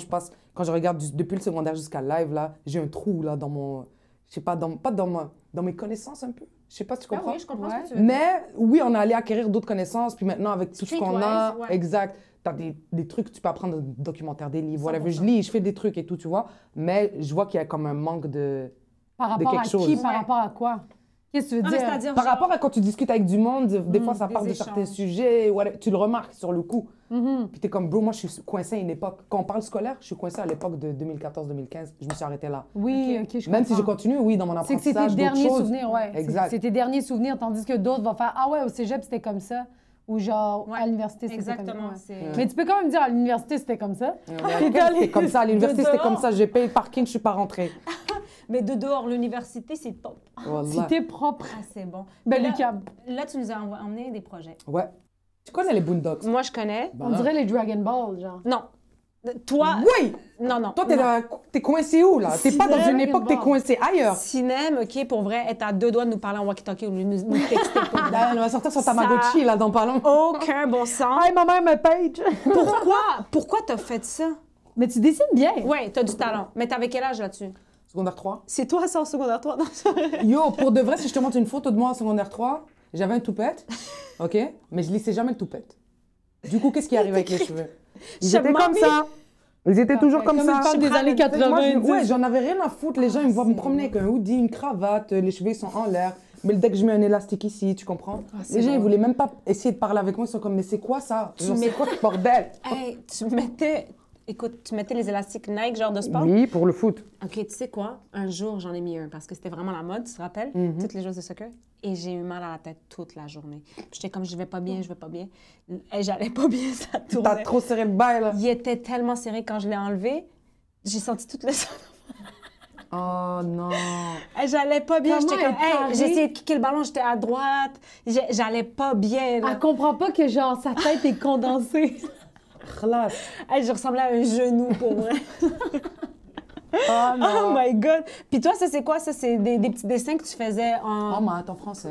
je regarde depuis le secondaire jusqu'à live, là, j'ai un trou, là, dans mon, je sais pas, dans mes connaissances un peu. Je sais pas si tu Ah comprends. oui, je comprends Ouais. ce que tu veux dire. Mais oui, on est allé acquérir d'autres connaissances, puis maintenant, avec tout ce qu'on a, Streetwise, ouais. exact, t'as des trucs que tu peux apprendre dans des documentaires, des livres, voilà, 100%. je lis, je fais des trucs et tout, tu vois, mais je vois qu'il y a comme un manque de... Par rapport quelque à chose. qui, par Ouais. rapport à quoi? Qu'est-ce que tu veux Non, mais dire? c'est-à-dire, Par genre- rapport à quand tu discutes avec du monde, des fois, ça des parle de certains échanges. sujets, tu le remarques sur le coup. Mhm. Puis t'es comme, bro, moi, je suis coincé à une époque. Quand on parle scolaire, je suis coincé à l'époque de 2014-2015. Je me suis arrêté là. Oui, OK, je Même si je comprends. continue, oui, dans mon C'est que c'est tes apprentissage, d'autres derniers choses. souvenirs, ouais. Exact. C'est tes derniers souvenirs, tandis que d'autres vont faire « Ah ouais, au cégep, c'était comme ça. » Ou genre, Ouais, à l'université, c'était comme ça. Exactement. Ouais. c'est- Mais tu peux quand même dire « À l'université, c'était comme ça. » C'était comme ça, à l'université, De c'était comme dehors. ça. J'ai payé le parking, je suis pas rentrée. Mais de dehors, l'université, c'est top. Wallah. C'était propre. Ah, c'est bon. Ben, là, Lucam, là, tu nous as emmené des projets. Ouais. Tu connais les Boondocks? Moi, je connais. on dirait les Dragon Ball, genre. Non. Toi, Oui! non, non. Toi, non. t'es coincé où, là? T'es pas dans une Dragon époque, t'es Ball. coincé ailleurs. Cinem, OK, pour vrai, est à 2 doigts de nous parler en walkie-talkie ou de nous texter. pour vrai. Là, elle va sortir son Tamagotchi, là, dans pas long. Aucun bon sens. Hey, ma mère me page! Pourquoi t'as fait ça? Mais tu dessines bien. Ouais, t'as du talent. Mais t'avais quel âge là-dessus? Secondaire 3. C'est toi, ça, en secondaire 3? Non, Yo, pour de vrai, si je te montre une photo de moi en secondaire 3, j'avais un toupette, OK? Mais je lissais jamais le toupette. Du coup, qu'est-ce qui arrive avec les cheveux? Ils Je étaient m'en comme vais. ça. Ils étaient toujours comme Comme ça. une femme des années Moi, 90. ouais, j'en avais rien à foutre. Les gens, ils me voient me promener avec un hoodie, une cravate, les cheveux ils sont en l'air. Mais dès que je mets un élastique ici, tu comprends? c'est Les gens, bon. ils voulaient même pas essayer de parler avec moi. Ils sont comme, mais c'est quoi ça? Genre, mets- c'est quoi ce bordel? Hey, tu mettais les élastiques Nike, genre de sport? Oui, pour le foot. OK, tu sais quoi? Un jour, j'en ai mis un parce que c'était vraiment la mode, tu te rappelles? Toutes les joueuses de soccer. Et j'ai eu mal à la tête toute la journée. Puis j'étais comme, je vais pas bien, je vais pas bien. Et j'allais pas bien, ça T'as tournait. trop serré le bail, là. Il était tellement serré quand je l'ai enlevé. J'ai senti toute le sang. Oh non. Hey, j'allais pas bien. Comment J'étais comme, elle est hey, carrée? j'ai essayé de kicker le ballon, j'étais à droite. J'allais pas bien. Là. Elle comprend pas que, genre, sa tête est condensée. Khalas. Hey, je ressemblais à un genou pour vrai. Oh non. Oh my God! Puis toi, ça, c'est quoi? Ça, c'est des petits dessins que tu faisais en... Oh, mais attends, français.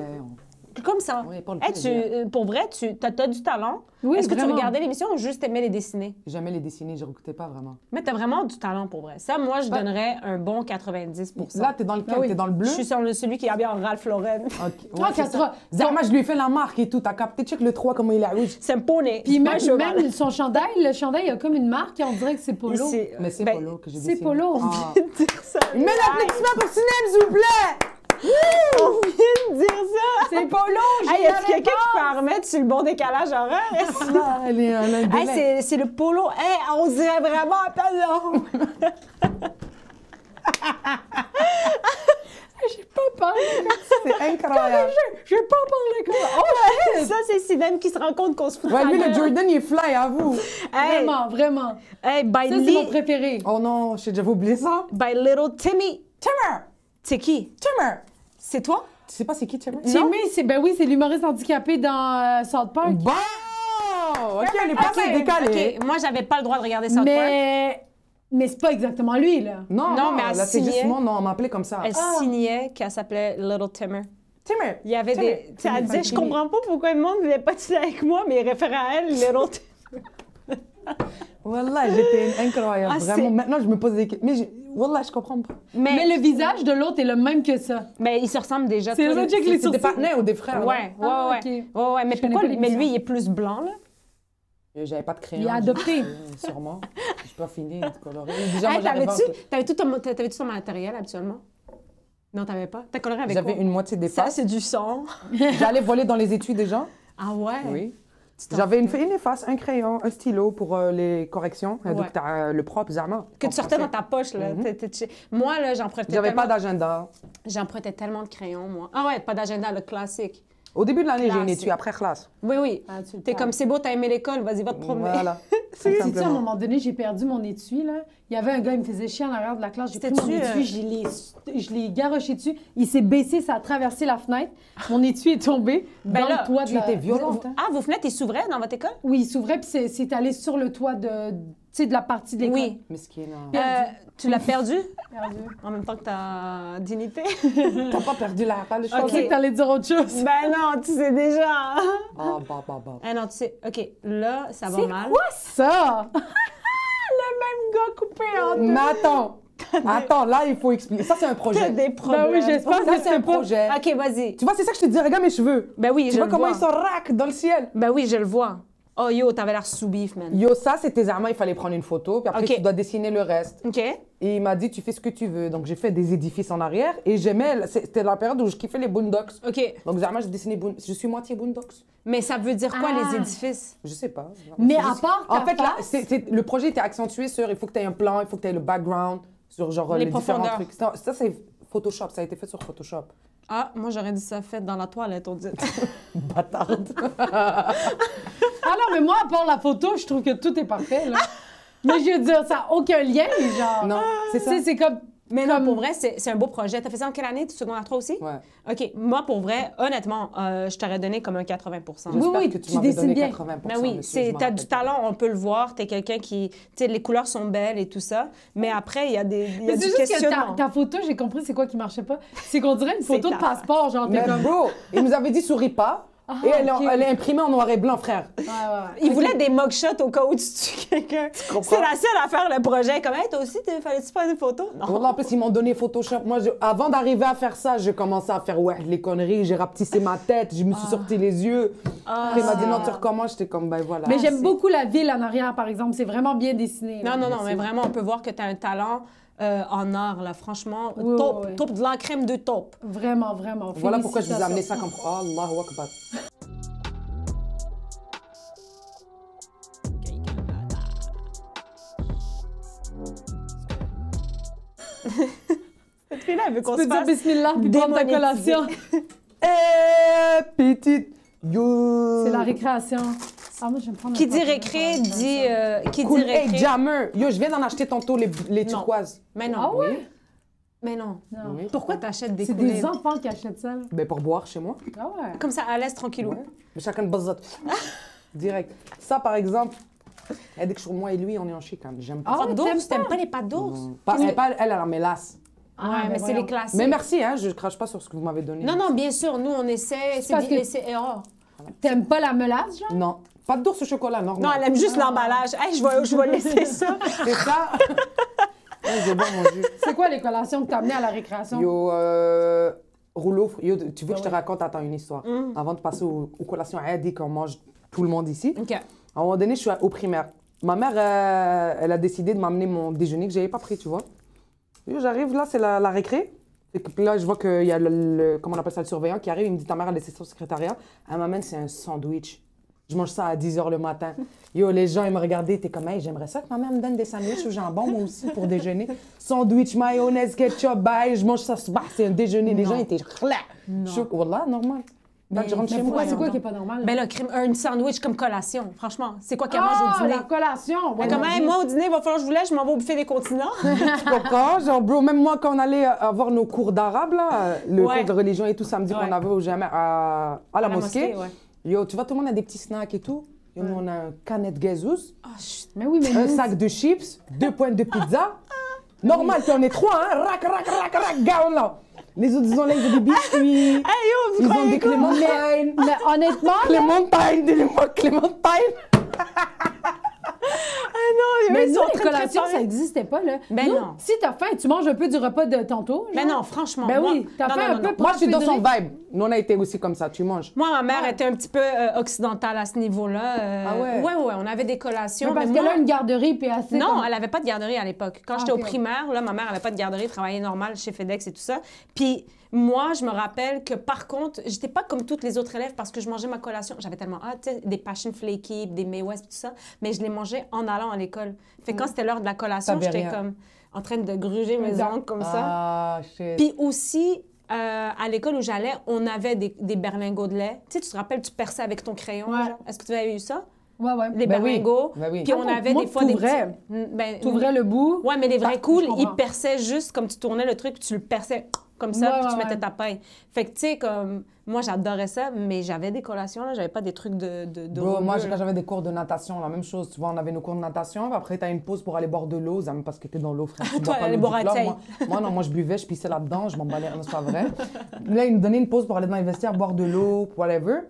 Comme ça. Oui, pas le Hey, plaisir. pour vrai, tu as du talent. Oui, Est-ce que vraiment. tu regardais l'émission ou juste aimais les dessiner? Jamais les dessiner, je recrutais pas vraiment. Mais tu as vraiment du talent pour vrai. Ça, moi, je donnerais un bon 90 Là, t'es dans lequel? Ah oui. T'es dans le bleu? Je suis sur celui qui est habillé en Ralph Lauren. Ok. Ah, c'est 80. ça. Zama, je lui ai fait la marque et tout. T'as capté? Check le 3, comment il est rouge. C'est un poney. Puis Pas un même, cheval. même son chandail, le chandail, il a comme une marque et on dirait que c'est Polo. Ici. Mais c'est Ben, Polo que j'ai c'est dessiné. Polo. Ah. dire ça. Une main d'applaudissement pour Cinem, s'il vous plaît! On vient de dire ça! C'est Polo! Hey, y a quelqu'un qui peut en remettre sur le bon décalage horaire? Ah, elle est un Hey, c'est le polo. Hey, on dirait vraiment un talon. J'ai pas parlé. C'est incroyable. J'ai pas parlé comme ça. Oh, Ça, c'est Sidem qui se rend compte qu'on se fout de Ouais, sa lui, le gueule. Jordan, il est fly, à vous. Hey, Vraiment, vraiment. hey, by, Ça, c'est mon préféré. Oh non, j'ai déjà oublié ça. by Little Timmy. Timmer! C'est qui? Timmer! C'est toi? Tu sais pas c'est qui Timmer? Timmy, c'est ben oui, c'est l'humoriste handicapé dans South Park. Bon! Ok, elle est pas Ok, décalée. ok. Moi, j'avais pas le droit de regarder South Park. Mais c'est pas exactement lui, là. Non, Non, non, mais elle là, c'est juste signait. moi, non, on m'appelait comme ça. Elle signait qu'elle s'appelait Little Timmer. Timmer! Il y avait Timmy. des... Tu sais, elle Timmy, disait, je Timmy. comprends pas pourquoi le monde ne voulait pas tirer avec moi, mais il référait à elle, Little Timmer. Wallah, j'étais incroyable, Ah, vraiment. c'est- Maintenant, je me pose des questions. Mais Wallah, je comprends pas. Mais le visage de l'autre est le même que ça. Mais ils se ressemblent déjà. C'est tous le les- check les C'est des sourcils. partenaires ou des frères? non? Ouais, ouais, Ah, ouais. ok. Ouais, ouais. Mais Je connais pourquoi pas lui, mais l'émission. lui, il est plus blanc, là? J'avais pas de crayon. Il a adopté. Sûrement. Je peux pas finir de colorer. Déjà, moi, Hey, j'avais t'avais-tu ton matériel habituellement? Non, t'avais pas? T'as coloré avec J'avais quoi? une moitié des Ça, faces. c'est du son. J'allais voler dans les études des gens. Ah ouais? Oui. t'en J'avais une efface, un crayon, un stylo pour les corrections. Ouais. Donc, t'as le propre, Zama. Que en tu sortais dans français. ta poche, là. Moi, là, j'empruntais J'avais tellement... pas d'agenda. J'empruntais tellement de crayons, moi. Ah ouais, pas d'agenda, le classique. Au début de l'année, j'ai une Classique. étude, après classe. Oui, oui. Ah, tu le T'es prends. comme, c'est beau, t'as aimé l'école, vas-y, va te promener. Voilà. Tu sais, à un Simplement. moment donné, j'ai perdu mon étui, là. Il y avait un gars, il me faisait chier en arrière de la classe. J'ai pris mon C'était-tu, étui, je l'ai garoché dessus. Il s'est baissé, ça a traversé la fenêtre. Mon étui est tombé Ben dans là, le toit de Tu la... étais violente, hein? Ah, vos fenêtres, ils s'ouvraient dans votre école? Oui, il s'ouvrait, puis c'est allé sur le toit de la partie de l'école. Oui. Mesquine. Tu l'as perdu? Perdu. En même temps que ta dignité? T'as pas perdu la râle, je Je pensais Ok. que t'allais dire autre chose. Ben non, tu sais déjà. Ah, bah. Ah non, tu sais, OK, là, ça va C'est mal. quoi ça? Le même gars coupé en deux. Mais attends, là, il faut expliquer. Ça, c'est un T'as projet. des problèmes. Ben oui, j'espère que Ça, c'est un c'est pas... projet. OK, vas-y. Tu vois, c'est ça que je te dis. Regarde mes cheveux. Ben oui, Tu je vois le comment vois. ils sont raques dans le ciel. Ben oui, je le vois. Oh, yo, t'avais l'air sous bif, man. Yo, ça, c'était Zama, il fallait prendre une photo, puis après, Ok. tu dois dessiner le reste. OK. Et il m'a dit, tu fais ce que tu veux. Donc, j'ai fait des édifices en arrière, et j'aimais, c'était la période où je kiffais les boondocks. OK. Donc, Zama, j'ai dessiné, je suis moitié boondocks. Mais ça veut dire quoi, Ah. les édifices? Je sais pas. Mais C'est à juste- part En ta fait, là, face- le projet était accentué sur, il faut que tu aies un plan, il faut que tu aies le background, sur genre Les les différents profondeurs. trucs. Ça, c'est Photoshop, ça a été fait sur Photoshop. Ah, moi, j'aurais dit ça fait dans la toilette, on dit. Bâtarde. Ah non, mais moi, à part la photo, je trouve que tout est parfait, là. Mais je veux dire, ça n'a aucun lien, genre. Non, c'est ça. Tu sais, c'est comme... Mais non, pour vrai, c'est un beau projet. T'as fait ça en quelle année? Tu secondaire 3 aussi? Ouais. OK. Moi, pour vrai, honnêtement, je t'aurais donné comme un 80 Oui, J'espère oui, que tu tu m'avais dessines donné bien. 80%. Ben oui, monsieur, je m'en t'as rappelle du pas. talent, on peut le voir. T'es quelqu'un qui... Tu sais, les couleurs sont belles et tout ça. Mais après, il y a, il y Mais a du c'est juste que questionnement. ta photo, j'ai compris c'est quoi qui marchait pas. C'est qu'on dirait une photo de ta- passeport, genre, t'es Mais comme... bro, il nous avait dit souris pas. Ah, et elle, ok. elle est imprimée en noir et blanc, frère. Ouais, ouais. Il Ok. voulait des mugshots au cas où tu tues quelqu'un. comprends? C'est la seule à faire le projet. Comme, hey, toi aussi, fallait-tu prendre une photo? Non. Voilà, en plus, ils m'ont donné Photoshop. Moi, avant d'arriver à faire ça, j'ai commencé à faire ouais, les conneries. J'ai rapetissé ma tête, je me suis sorti les yeux. Après, il m'a dit non, tu recommences. J'étais comme, ben voilà. Mais j'aime c'est- beaucoup la ville en arrière, par exemple. C'est vraiment bien dessiné. là. Non, non, non, mais vraiment, on peut voir que tu as un talent en art, là. Franchement, Oui, top, oui, oui. top de la crème de top. Vraiment, vraiment. Voilà pourquoi je vous ai amené ça Félicitations. comme. Oh, Allahu Akbar. Cette fille-là, elle veut qu'on Tu peux dire bismillah puis prendre ta démonétiser. collation. Eh, petite. Yo. C'est la récréation. Ah, moi, je vais me prendre Qui un dit papier, récré je vais dit... prendre ça. qui Cool. dit Hey, récré... Jammer. Yo, je viens d'en acheter tantôt les Non. turquoises. Mais non. Ah ouais? Mais non. Non. Oui. Pourquoi t'achètes des C'est coulées? des enfants qui achètent ça. là. Ben, pour boire chez moi. Ah ouais. Comme ça, à l'aise, tranquillou. Ouais. Mais chacun de buzz. Direct. Ça, par exemple, elle dit que sur moi et lui, on est en chicane. J'aime pas Ah ça. Pâtes ouais, d'ours, t'aimes t'aimes pas les pâtes d'ours? Non. Pas- elle a la mélasse. Ouais, Ah, mais ben c'est les voyons. classiques. Mais merci, hein, je crache pas sur ce que vous m'avez donné. Non, non, bien sûr, nous, on essaie, c'est parce des que- essais-erreurs. T'aimes pas la melasse, genre? Non. Pas d'ours au chocolat, normal. Non, elle aime juste l'emballage. Hey, je vais laisser ça. C'est ça. Ouais, j'ai bon mon jus. C'est quoi les collations que t'as amenées à la récréation? Yo, rouleau, yo, tu veux que je te raconte, attends, une histoire. Avant de passer aux collations Adi qu'on mange tout le monde ici. OK. À un moment donné, je suis au primaire. Ma mère, elle a décidé de m'amener mon déjeuner que j'avais pas pris, tu vois. Yo, j'arrive, là, c'est la récré. Et puis là, je vois qu'il y a comment on appelle ça, le surveillant qui arrive. Il me dit, ta mère a laissé ça au secrétariat. Elle m'amène, c'est un sandwich. Je mange ça à 10 h le matin. Yo, les gens, ils me regardaient, ils étaient comme, hey, j'aimerais ça que ma mère me donne des sandwichs au jambon, moi aussi, pour déjeuner. Sandwich, mayonnaise, ketchup, bye, je mange ça, bah, c'est un déjeuner. Les gens étaient, choc, voilà, normal. Là, je rentre Mais chez moi. pourquoi c'est quoi donc. qui est pas normal? Ben là, un sandwich comme collation, franchement. C'est quoi qu'elle mange au Ah, dîner? la collation! Ouais, Mais comme, mon hey, Dieu. moi, au dîner, il va falloir que je vous laisse, je m'en vais au buffet des continents. Tu comprends? Genre, bro, même moi, quand on allait avoir nos cours d'arabe, là, le Ouais. cours de religion et tout, samedi qu'on Ouais. avait au jamais à la mosquée. ouais. Yo, tu vois, tout le monde a des petits snacks et tout. Yo, nous, on a un canette gazouz, Ah, chut. Mais oui, mais un nous, sac de chips, 2 pointes de pizza. Normal, puis on est 3, hein? Rac, rac, rac, rac, gaon, là. Les autres, ils ont là, ils ont des biscuits. Hey, yo, vous Ils ont croyez des quoi? clémentines. mais honnêtement, là, Clémentine, dis-moi clémentine. mais ils nous, sont en les train de collations, préparer. ça n'existait pas, là. Ben Nous, non. si t'as faim, tu manges un peu du repas de tantôt. Mais genre. non, franchement. Ben moi- oui, t'as non, fait non, un non, peu non. pour Moi, je suis dans son Frédéric. vibe. Nous, on a été aussi comme ça. Tu manges. Moi, ma mère était un petit peu occidentale à ce niveau-là. Ah ouais? Ouais, on avait des collations. Mais parce mais qu'elle moi- a une garderie, puis assez. Non, comme- elle n'avait pas de garderie à l'époque. Quand Ah, j'étais ok, au ok. primaire, là, ma mère n'avait pas de garderie, travaillait normal chez FedEx et tout ça. Puis moi, je me rappelle que par contre, j'étais pas comme toutes les autres élèves parce que je mangeais ma collation. J'avais tellement hâte, tu sais, des Passion Flaky, des May West, tout ça, mais je les mangeais en allant à l'école. Fait que quand c'était l'heure de la collation, T'avais j'étais rien. comme en train de gruger mes Exact. ongles comme ça. Ah, shit. Puis aussi, à l'école où j'allais, on avait des berlingots de lait. Tu sais, tu te rappelles, tu perçais avec ton crayon. Ouais. genre. Est-ce que tu avais eu ça? Ouais, ouais. Les Ben oui. berlingots. Ben oui. Puis Ah, on moi, avait moi, des fois des t'ouvrais. petits... Ben, T'ouvrais le bout. Ouais, mais les vrais Ah, cool, je ils comprends. perçaient juste comme tu tournais le truc, puis tu le perçais comme ça, Ouais, puis tu ouais, mettais ouais. ta paille. Fait que, tu sais, comme... Moi, j'adorais ça, mais j'avais des collations, là. J'avais pas des trucs de Bro, moi, rouleau, quand là. j'avais des cours de natation, la même chose. Tu vois, on avait nos cours de natation. puis Après, tu as une pause pour aller boire de l'eau. Zam, parce que tu es dans l'eau, frère. Tu Toi, bois pas aller l'eau boire du à club. taille. Moi, non, moi, je buvais, je pissais là-dedans. Je m'emballais. Non, c'est pas vrai. Là, ils me donnaient une pause pour aller dans les vestiaires, boire de l'eau, whatever.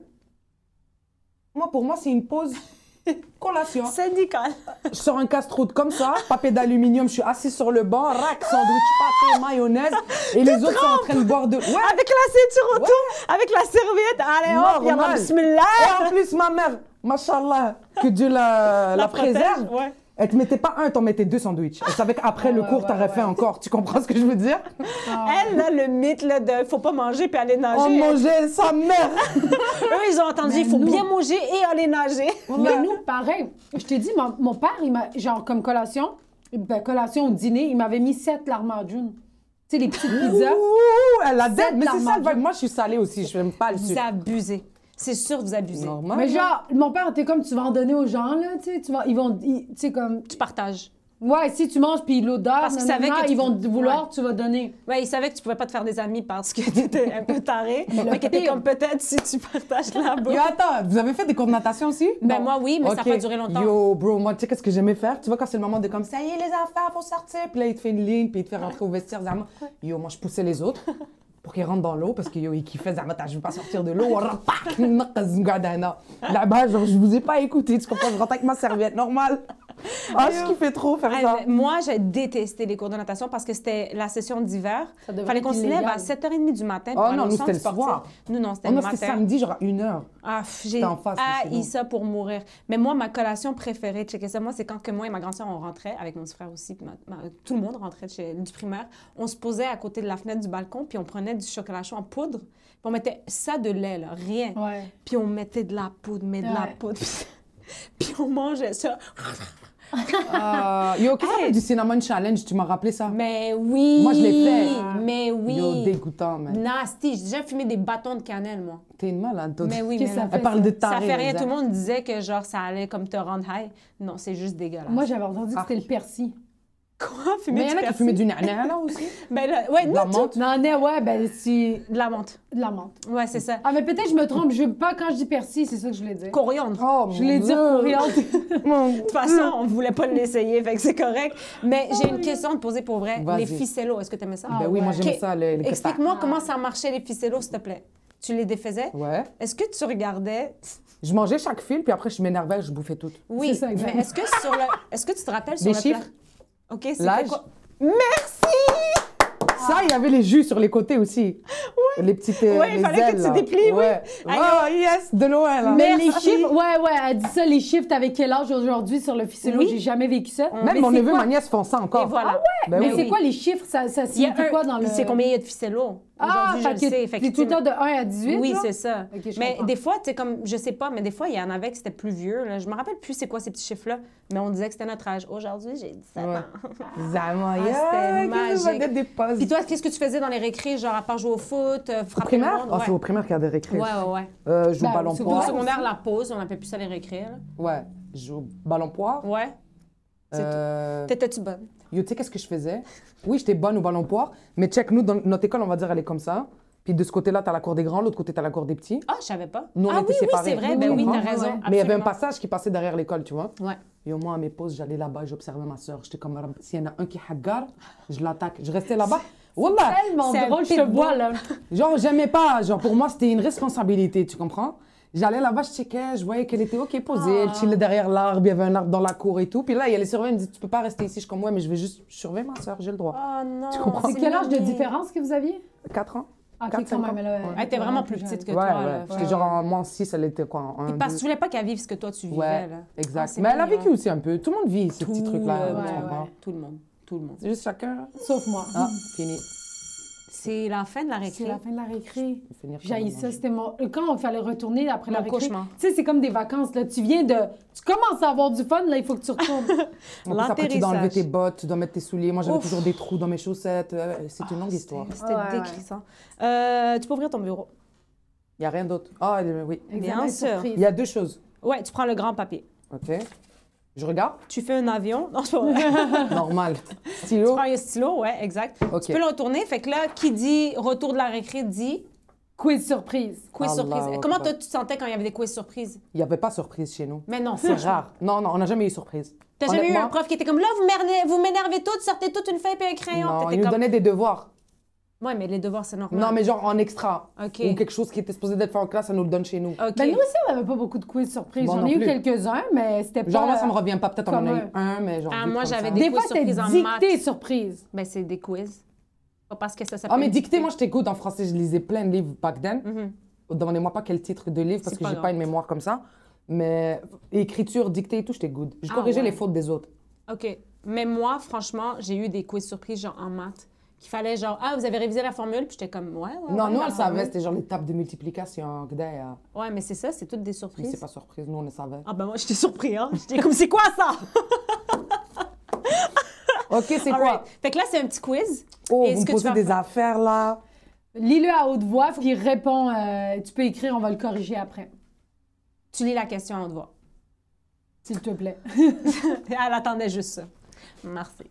Moi, pour moi, c'est une pause collation. Syndical. Je sors un casse-croûte comme ça, papier d'aluminium, je suis assis sur le banc, rack, sandwich, pâté, mayonnaise. Et les autres sont en train de boire de... Ouais, Avec la ceinture autour, avec la serviette. Allez, hop, il y a ma normal. bismillah. Et en plus, ma mère, machallah, que Dieu la protège, préserve. ouais. Elle te mettait pas un, t'en mettais 2 sandwichs. Elle savait qu'après le cours, t'aurais fait encore. Tu comprends ce que je veux dire? Elle, là, le mythe là, de faut pas manger puis aller nager. On mangeait sa mère! Eux, ils ont entendu, il faut bien manger et aller nager. Mais nous, pareil. Je t'ai dit, mon père, il m'a, genre, comme collation au dîner, il m'avait mis 7 larmadjounes. Tu sais, les petites pizzas. Ouh, elle a dead. Sept Mais c'est ça, larmes. le vibe. Moi, je suis salée aussi. Je n'aime pas le Vous sucre. abusez. C'est sûr, vous abusez. Normal. Mais genre, mon père était comme, tu vas en donner aux gens, là, tu sais, tu sais, comme... Tu partages. Ouais, si tu manges, puis l'odeur, Parce qu'ils savaient que ils vont tu- te vouloir, ouais. tu vas donner. Ouais, ils savaient que tu pouvais pas te faire des amis parce que t'étais un peu taré. Mais le Mais qu'étais pire- comme peut-être si tu partages la bouffe. Yo, attends, vous avez fait des cours de natation aussi? Ben Non. moi, oui, mais ça n'a Ok. pas duré longtemps. Yo, bro, moi, tu sais, qu'est-ce que j'aimais faire? Tu vois, quand c'est le moment de comme, ça y est, les enfants, faut sortir. Puis là, il te fait une ligne, puis il te fait rentrer au vestiaire. Zama. Yo, moi, je poussais les autres pour qu'ils rentrent dans l'eau parce que yo, ils kiffaient. Zama, je veux pas sortir de l'eau. Là-bas, genre, je vous ai pas écouté. Tu comprends? Je rentre avec ma serviette, normal. Ah, je kiffais trop faire ça. Moi, j'ai détesté les cours de natation parce que c'était la session d'hiver. Ça devrait Fallait être qu'on se lève illégal. à 7h30 du matin. Oh pour aller non, au nous, centre c'était le sportif. soir. Nous, non, c'était Oh le non, matin. c'était samedi, genre à 1h. Ah, j'ai C'était en face de chez haï nous. ça pour mourir. Mais moi, ma collation préférée, checker ça, moi, c'est quand que moi et ma grande sœur, on rentrait, avec mon petit frère aussi, puis tout le monde rentrait du primaire. On se posait à côté de la fenêtre du balcon, puis on prenait du chocolat chaud en poudre, puis on mettait ça de lait, là, rien. Ouais. Puis on mettait de la poudre, mais de la Ouais. poudre. Puis on mangeait ça. Yo, qu'est-ce que ça fait du cinnamon challenge? Tu m'as rappelé ça? Mais oui! Moi, je l'ai fait. Mais oui! Yo, dégoûtant, man. Nasty. J'ai déjà fumé des bâtons de cannelle, moi. T'es une malade, toi. Mais oui, Qu'est-ce mais que ça non. fait? Elle parle de Ça taré. fait rien. Elsa. Tout le monde disait que genre ça allait comme te rendre high. Non, c'est juste dégueulasse. Moi, j'avais entendu que c'était le persil. Quoi? Fumer Mais il y en a qui persil? fumaient du nana, là, aussi. Ben là, ouais, De la nous, menthe. Non, mais ouais, ben, si... De la menthe. De la menthe. Ouais, c'est ça. Ah, mais peut-être je me trompe. Je veux pas, quand je dis persil, c'est ça que je voulais dire. Coriandre. Oh, Je voulais dire coriandre. De toute façon, on voulait pas l'essayer, fait que c'est correct. Mais j'ai une question à te poser pour vrai. Vas-y. Les ficellos, est-ce que tu aimais ça? Ben oui, moi, ouais. j'aimais Ok. ça, les Explique-moi Ah. comment ça marchait, les ficellos, s'il te plaît. Tu les défaisais? Ouais. Est-ce que tu regardais? Je mangeais chaque fil, puis après, je m'énervais, je bouffais tout. Oui, C'est ça, exact. mais est-ce que est-ce que tu te rappelles sur Des le chiffres? plat? OK, c'était L'âge? quoi? Ça, il y avait les jus sur les côtés aussi. Les petites Ouais, il les fallait que ailes, tu là. déplies, oui. Ouais. Oh, yes, de Noël. hein. Mais les Merci. chiffres, ouais, elle dit ça, les chiffres, t'avais quel âge aujourd'hui sur le ficello? Oui. J'ai jamais vécu ça. Même Mais mon c'est neveu, quoi? ma nièce font ça encore. Et voilà. Ben Mais oui. c'est quoi les chiffres? Ça Il y a signifie quoi dans le... C'est combien il y a de ficellos? Ah, Aujourd'hui, je le sais, c'est tout le effectivement. temps de 1 à 18, Oui, genre? c'est ça. Ok, je mais comprends. des fois, tu sais, comme, je sais pas, mais des fois, il y en avait que c'était plus vieux. Là. Je me rappelle plus c'est quoi ces petits chiffres-là, mais on disait que c'était notre âge. Aujourd'hui, j'ai 17 Ouais. ans. Zama, c'était yeah, magique. qu'est-ce que des pauses. Puis toi, qu'est-ce que tu faisais dans les récrés, genre à part jouer au foot, Au frapper le primaire? monde? Ah, c'est au Ouais. primaire qu'il y a des récrés. Ouais, ouais, ouais. Je joue au Ben, ballon c'est Au poire. secondaire, la pause, on appelait plus ça les récrés. Là. Ouais, je joue au ballon poire. Ouais. T'étais-tu bonne? Yo, tu sais, qu'est-ce que je faisais? Oui, j'étais bonne au ballon poire, mais check, nous, dans notre école, on va dire, elle est comme ça. Puis de ce côté-là, t'as la cour des grands, l'autre côté, t'as la cour des petits. Ah, je savais pas. Nous, on ah était oui, oui, séparés. c'est vrai. Oui, Ben oui, oui, on t'as comprend. raison. Mais il y avait un absolument. passage qui passait derrière l'école, tu vois. Ouais. Et moi, à mes pauses, j'allais là-bas, j'observais ma soeur. J'étais comme, s'il y en a un qui hagar, je l'attaque. Je restais là-bas. Wallah! Tellement C'est un drôle, je te pitbull. vois, là. Genre, j'aimais pas. Genre, pour moi, c'était une responsabilité, tu comprends? J'allais là-bas, je checkais, je voyais qu'elle était OK posée. Elle chillait derrière l'arbre, il y avait un arbre dans la cour et tout. Puis là, il y a les surveillants, ils me disent, tu peux pas rester ici. Je suis comme, ouais, mais je vais juste surveiller ma soeur, j'ai le droit. Oh non. Tu comprends? C'est quel âge de différence que vous aviez? 4 ans? Ah, Quatre, ok, quand cinq même, ans. là, Elle était vraiment plus petite que Ouais, toi. ouais. Là. J'étais genre en moins 6, elle était quoi? En Et 1, parce que tu voulais pas qu'elle vive ce que toi tu vivais. Ouais, Là. exact. Ah, c'est Mais elle a mignon. vécu aussi un peu. Tout le monde vit ces petits Tout trucs-là. le tu monde. comprends? Tout le monde. Tout le monde. C'est juste chacun. Sauf moi. Ah, fini. C'est la fin de la C'est récré. la fin de la récré. Faut finir par J'haïs manger. ça, c'était mon... Quand il fallait retourner après la Mon récré, cauchemar. tu sais, c'est comme des vacances, là. Tu viens de... Tu commences à avoir du fun, là, il faut que tu retournes. En plus, après, tu dois enlever L'atterrissage. tes bottes, tu dois mettre tes souliers. Moi, j'avais Ouf. toujours des trous dans mes chaussettes. C'est une longue histoire. C'était Ouais, décrissant. Tu peux ouvrir ton bureau. Il n'y a rien d'autre. Ah, oui. Examen sûr. surprise. Il y a deux choses. Ouais, tu prends le grand papier. OK. Je regarde. Tu fais un avion. Non, c'est pas vrai. Normal. Tu Stylo. prends un stylo, ouais, exact. OK. Tu peux le retourner. Fait que là, qui dit retour de la récré dit Quiz surprise. quiz Allah surprise. Akbar. Comment toi, tu te sentais quand il y avait des quiz surprises? Il n'y avait pas surprise chez nous. Mais non, C'est rare. Non, non, on n'a jamais eu surprise. T'as jamais eu Honnêtement, un prof qui était comme là, vous m'énervez toutes, sortez toutes une feuille et un crayon. Non, T'étais il nous comme... donnait des devoirs. Ouais, mais les devoirs, c'est normal. Non, mais genre en extra. OK. Ou quelque chose qui était supposé d'être fait en classe, ça nous le donne chez nous. OK. Ben, nous aussi, on n'avait pas beaucoup de quiz surprise. Moi J'en non ai eu plus. quelques-uns, mais c'était pas... Genre là, ça me revient pas. Peut-être on en a eu comme un, mais genre. Ah, vite moi, comme j'avais ça. des Des fois, quiz c'était surprises en dicté maths. surprise. Ben, c'est des quiz. Pas parce que ça s'appelle... Ah, mais dictée, moi, je t'écoute en français. Je lisais plein de livres back then. Mhm. Demandez-moi pas quel titre de livre parce C'est que pas j'ai grave. pas une mémoire comme ça. Mais écriture, dictée et tout, j'étais good. Je Ah, corrigeais ouais. les fautes des autres. OK. Mais moi, franchement, j'ai eu des quiz surprises, genre en maths, qu'il fallait genre, ah, vous avez révisé la formule? Puis j'étais comme, ouais. Non, ouais, nous, la on le savait. formule. C'était genre les tables de multiplication. Ouais, mais c'est ça, c'est toutes des Mais surprises. c'est pas surprise. Nous, on le savait. Ah, ben moi, j'étais surpris, hein. J'étais comme, c'est quoi ça? OK, c'est All quoi? right. Fait que là, c'est un petit quiz. Oh, Et vous ce me que tu posez vas des faire- affaires, là. Lis-le à haute voix, puis réponds. Tu peux écrire, on va le corriger après. Tu lis la question à haute voix. S'il te plaît. Elle attendait juste ça. Merci.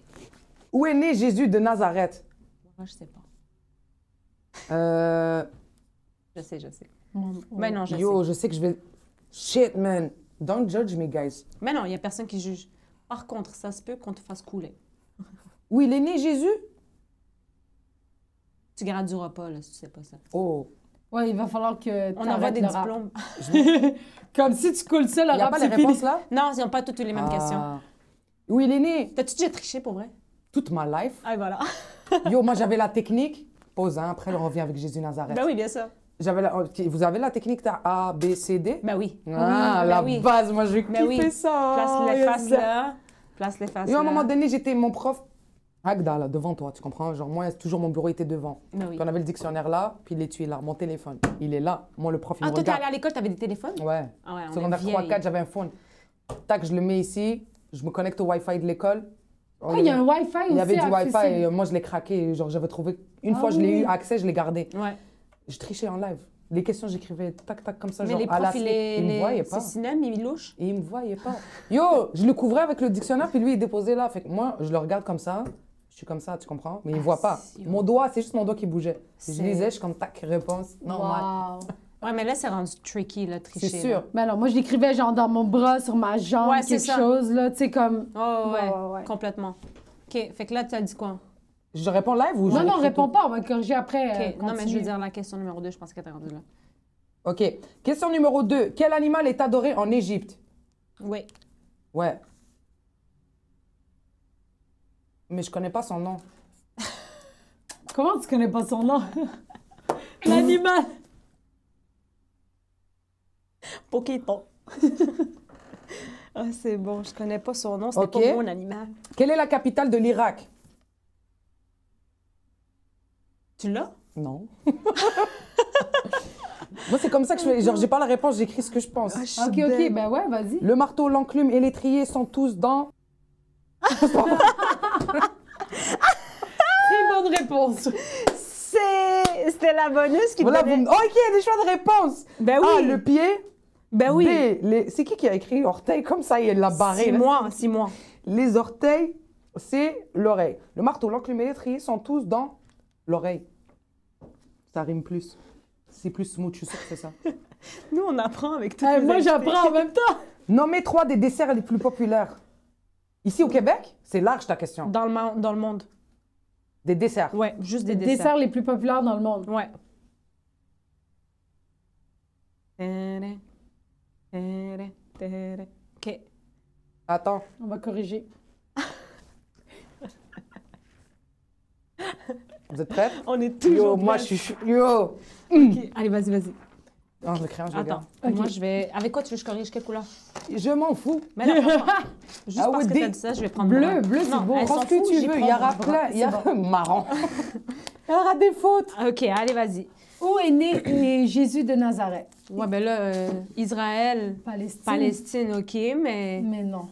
Où est né Jésus de Nazareth? Moi, je sais pas. Euh... Je sais. Ouais. Mais non, je Yo, sais. je sais que je vais... Shit, man. Don't judge me, guys. Mais non, il y a personne qui juge. Par contre, ça se peut qu'on te fasse couler. Où il est né Jésus? Tu gradueras pas, là, si tu sais pas ça. Oh. Ouais, il va falloir que On envoie t'arrêtes des le rap. diplômes. Comme si tu coules ça, le Il n'y a rap, pas les c'est fini. réponses, là? Non, ils n'ont pas toutes les mêmes questions. Ah. Où il est né? T'as-tu déjà triché pour vrai? Toute ma life. Ah, voilà. Yo, moi, j'avais la technique. Pause, hein. Après, on revient avec Jésus Nazareth. Ben oui, bien sûr. Vous avez la technique de A, B, C, D? Ben oui. Ah, ben la oui. base. Moi, je vais Ben kiffer oui. ça. Place les Yes. faces là. Place les faces Yo, à un là. moment donné, j'étais mon prof. Agda, là, devant toi, tu comprends? Genre, moi, toujours mon bureau était devant. Ben oui. Puis on avait le dictionnaire là, puis l'étui là, mon téléphone. Il est là. Moi, le prof, il Ah, me toi, t'es allé regarde. à l'école, t'avais des téléphones? Ouais. Ah ouais, on est Secondaire 3, vieilles. 4, j'avais un phone. Tac, je le mets ici. Je me connecte au Wi-Fi de l'école. Ah, il y a un Wi-Fi aussi Il y avait du Wi-Fi accessible. et moi, je l'ai craqué. Genre, j'avais trouvé... Une Ah fois, je l'ai oui. eu accès, je l'ai gardé. Ouais. Je trichais en live. Les questions, j'écrivais tac, tac, comme ça, Mais genre les à la profs, suite. Il me voyait pas. c'est cinéma, ils louchent. Et il me voyait pas. Yo, je le couvrais avec le dictionnaire, puis lui, il déposait là. Fait que moi, je le regarde comme ça. Je suis comme ça, tu comprends? Mais il voit pas. si, Mon doigt, c'est juste mon doigt qui bougeait. Je C'est- lisais, je suis comme tac, réponse. Normal. Wow. Ouais, mais là, c'est rendu tricky, là, tricher. C'est sûr. Mais alors, moi, je l'écrivais genre dans mon bras, sur ma jambe, Ouais, c'est quelque ça. chose, là, tu sais, comme... Là. Oh, ouais, Ouais. complètement. OK, fait que là, tu as dit quoi? Je réponds live ou je Non, non, réécris réponds tout? pas, on va le corriger après. OK, non, mais je continue. veux dire la question numéro 2, je pense que t'es rendu là. OK. Question numéro 2. Quel animal est adoré en Égypte? Oui. Ouais. Mais je connais pas son nom. Comment tu connais pas son nom? L'animal! Pokéton. Ah, c'est bon, je connais pas son nom, c'était OK. pas mon animal. Quelle est la capitale de l'Irak? Tu l'as? Non. Moi, c'est comme ça que je fais. Genre, j'ai pas la réponse, j'écris ce que je pense. Ok, ok, ben ouais, vas-y. Le marteau, l'enclume et l'étrier sont tous dans... Très bonne réponse. C'était la bonus qui Voilà, me donnait... Oh, OK, il y a des choix de réponse. Ben A, oui. le pied. Ben oui. B, c'est qui a écrit orteil? Comme ça, il l'a barré. C'est là. moi, c'est moi. Les orteils, c'est l'oreille. Le marteau, l'enclume et l'étrier sont tous dans l'oreille. Ça rime plus. C'est plus smooth, je suis sûre que c'est ça. Nous, on apprend avec tout. Moi, j'apprends en même temps. Nommez 3 des desserts les plus populaires. Ici au Québec, c'est large ta question. Dans le monde. Des desserts. Ouais, juste des Les desserts. desserts les plus populaires dans le monde. Ouais. OK. Attends. On va corriger. Vous êtes prêts? On est toujours Yo, moi, prêts. je suis... Yo! OK. Allez, vas-y. Non, le crayon, je le Attends. garde. Ok. Moi, je vais... Avec quoi tu veux que je corrige? Quelle couleur? Je m'en fous. Mais là, juste Ah parce ouais, que t'as dit ça, je vais prendre Bleu, brun. bleu, c'est Non, beau. elles Prends s'en ce que foutent, tu j'y veux. Il prends y aura brun. plein. Il y C'est aura... Marrant. Il y aura des fautes. OK, allez, vas-y. Où est né Jésus de Nazareth? Ouais, ben là, Israël, Palestine. Palestine, OK, mais... Mais non.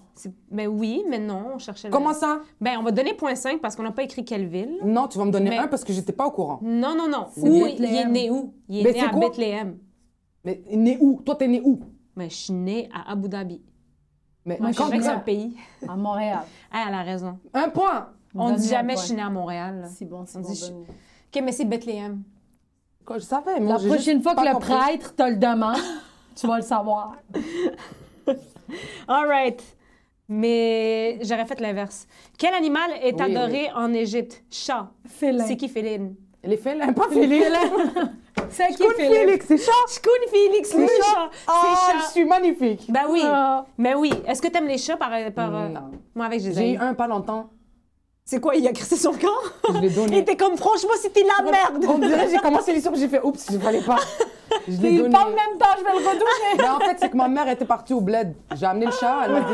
Mais oui, mais non, on cherchait... Comment ça? Ben, on va donner 0.5 parce qu'on n'a pas écrit quelle ville. Non, tu vas me donner Mais- un parce que j'étais pas au courant. Non. C'est Où? Il Bethléem. est né où? Il est Mais né c'est à quoi? Bethléem. Mais né où? Toi, t'es né où? Mais je suis née à Abu Dhabi. Mais Moi, C'est je vrai que c'est là. un pays. À Montréal. Ah, elle a raison. 1 point. On Donne-lui dit un jamais point. je suis née à Montréal. là. C'est bon, c'est On bon. dit donne-lui. OK, mais c'est Bethléem. Quoi, je savais. La prochaine fois que le prêtre te le demande, tu vas le savoir. All right. Mais j'aurais fait l'inverse. Quel animal est Oui, adoré en Égypte? Chat. Félin. C'est qui Féline? Les félins, pas Félix. C'est qui Écoute, Félin? Félix, c'est chat. Shkoun Félix, le chat. Ah, C'est je chat. suis magnifique. Ben oui. Ah. Mais oui. Est-ce que t'aimes les chats par Non. Moi, avec J'ai Jésus. eu un pas longtemps. C'est quoi, il a crissé son corps? Je l'ai Il donné. était comme, franchement, c'était la merde. On dirait, j'ai commencé l'histoire, j'ai fait oups, je fallait pas. Je l'ai Il donné. parle en même temps, je vais le redoucher. Mais en fait, c'est que ma mère était partie au bled. J'ai amené le chat, elle m'a dit,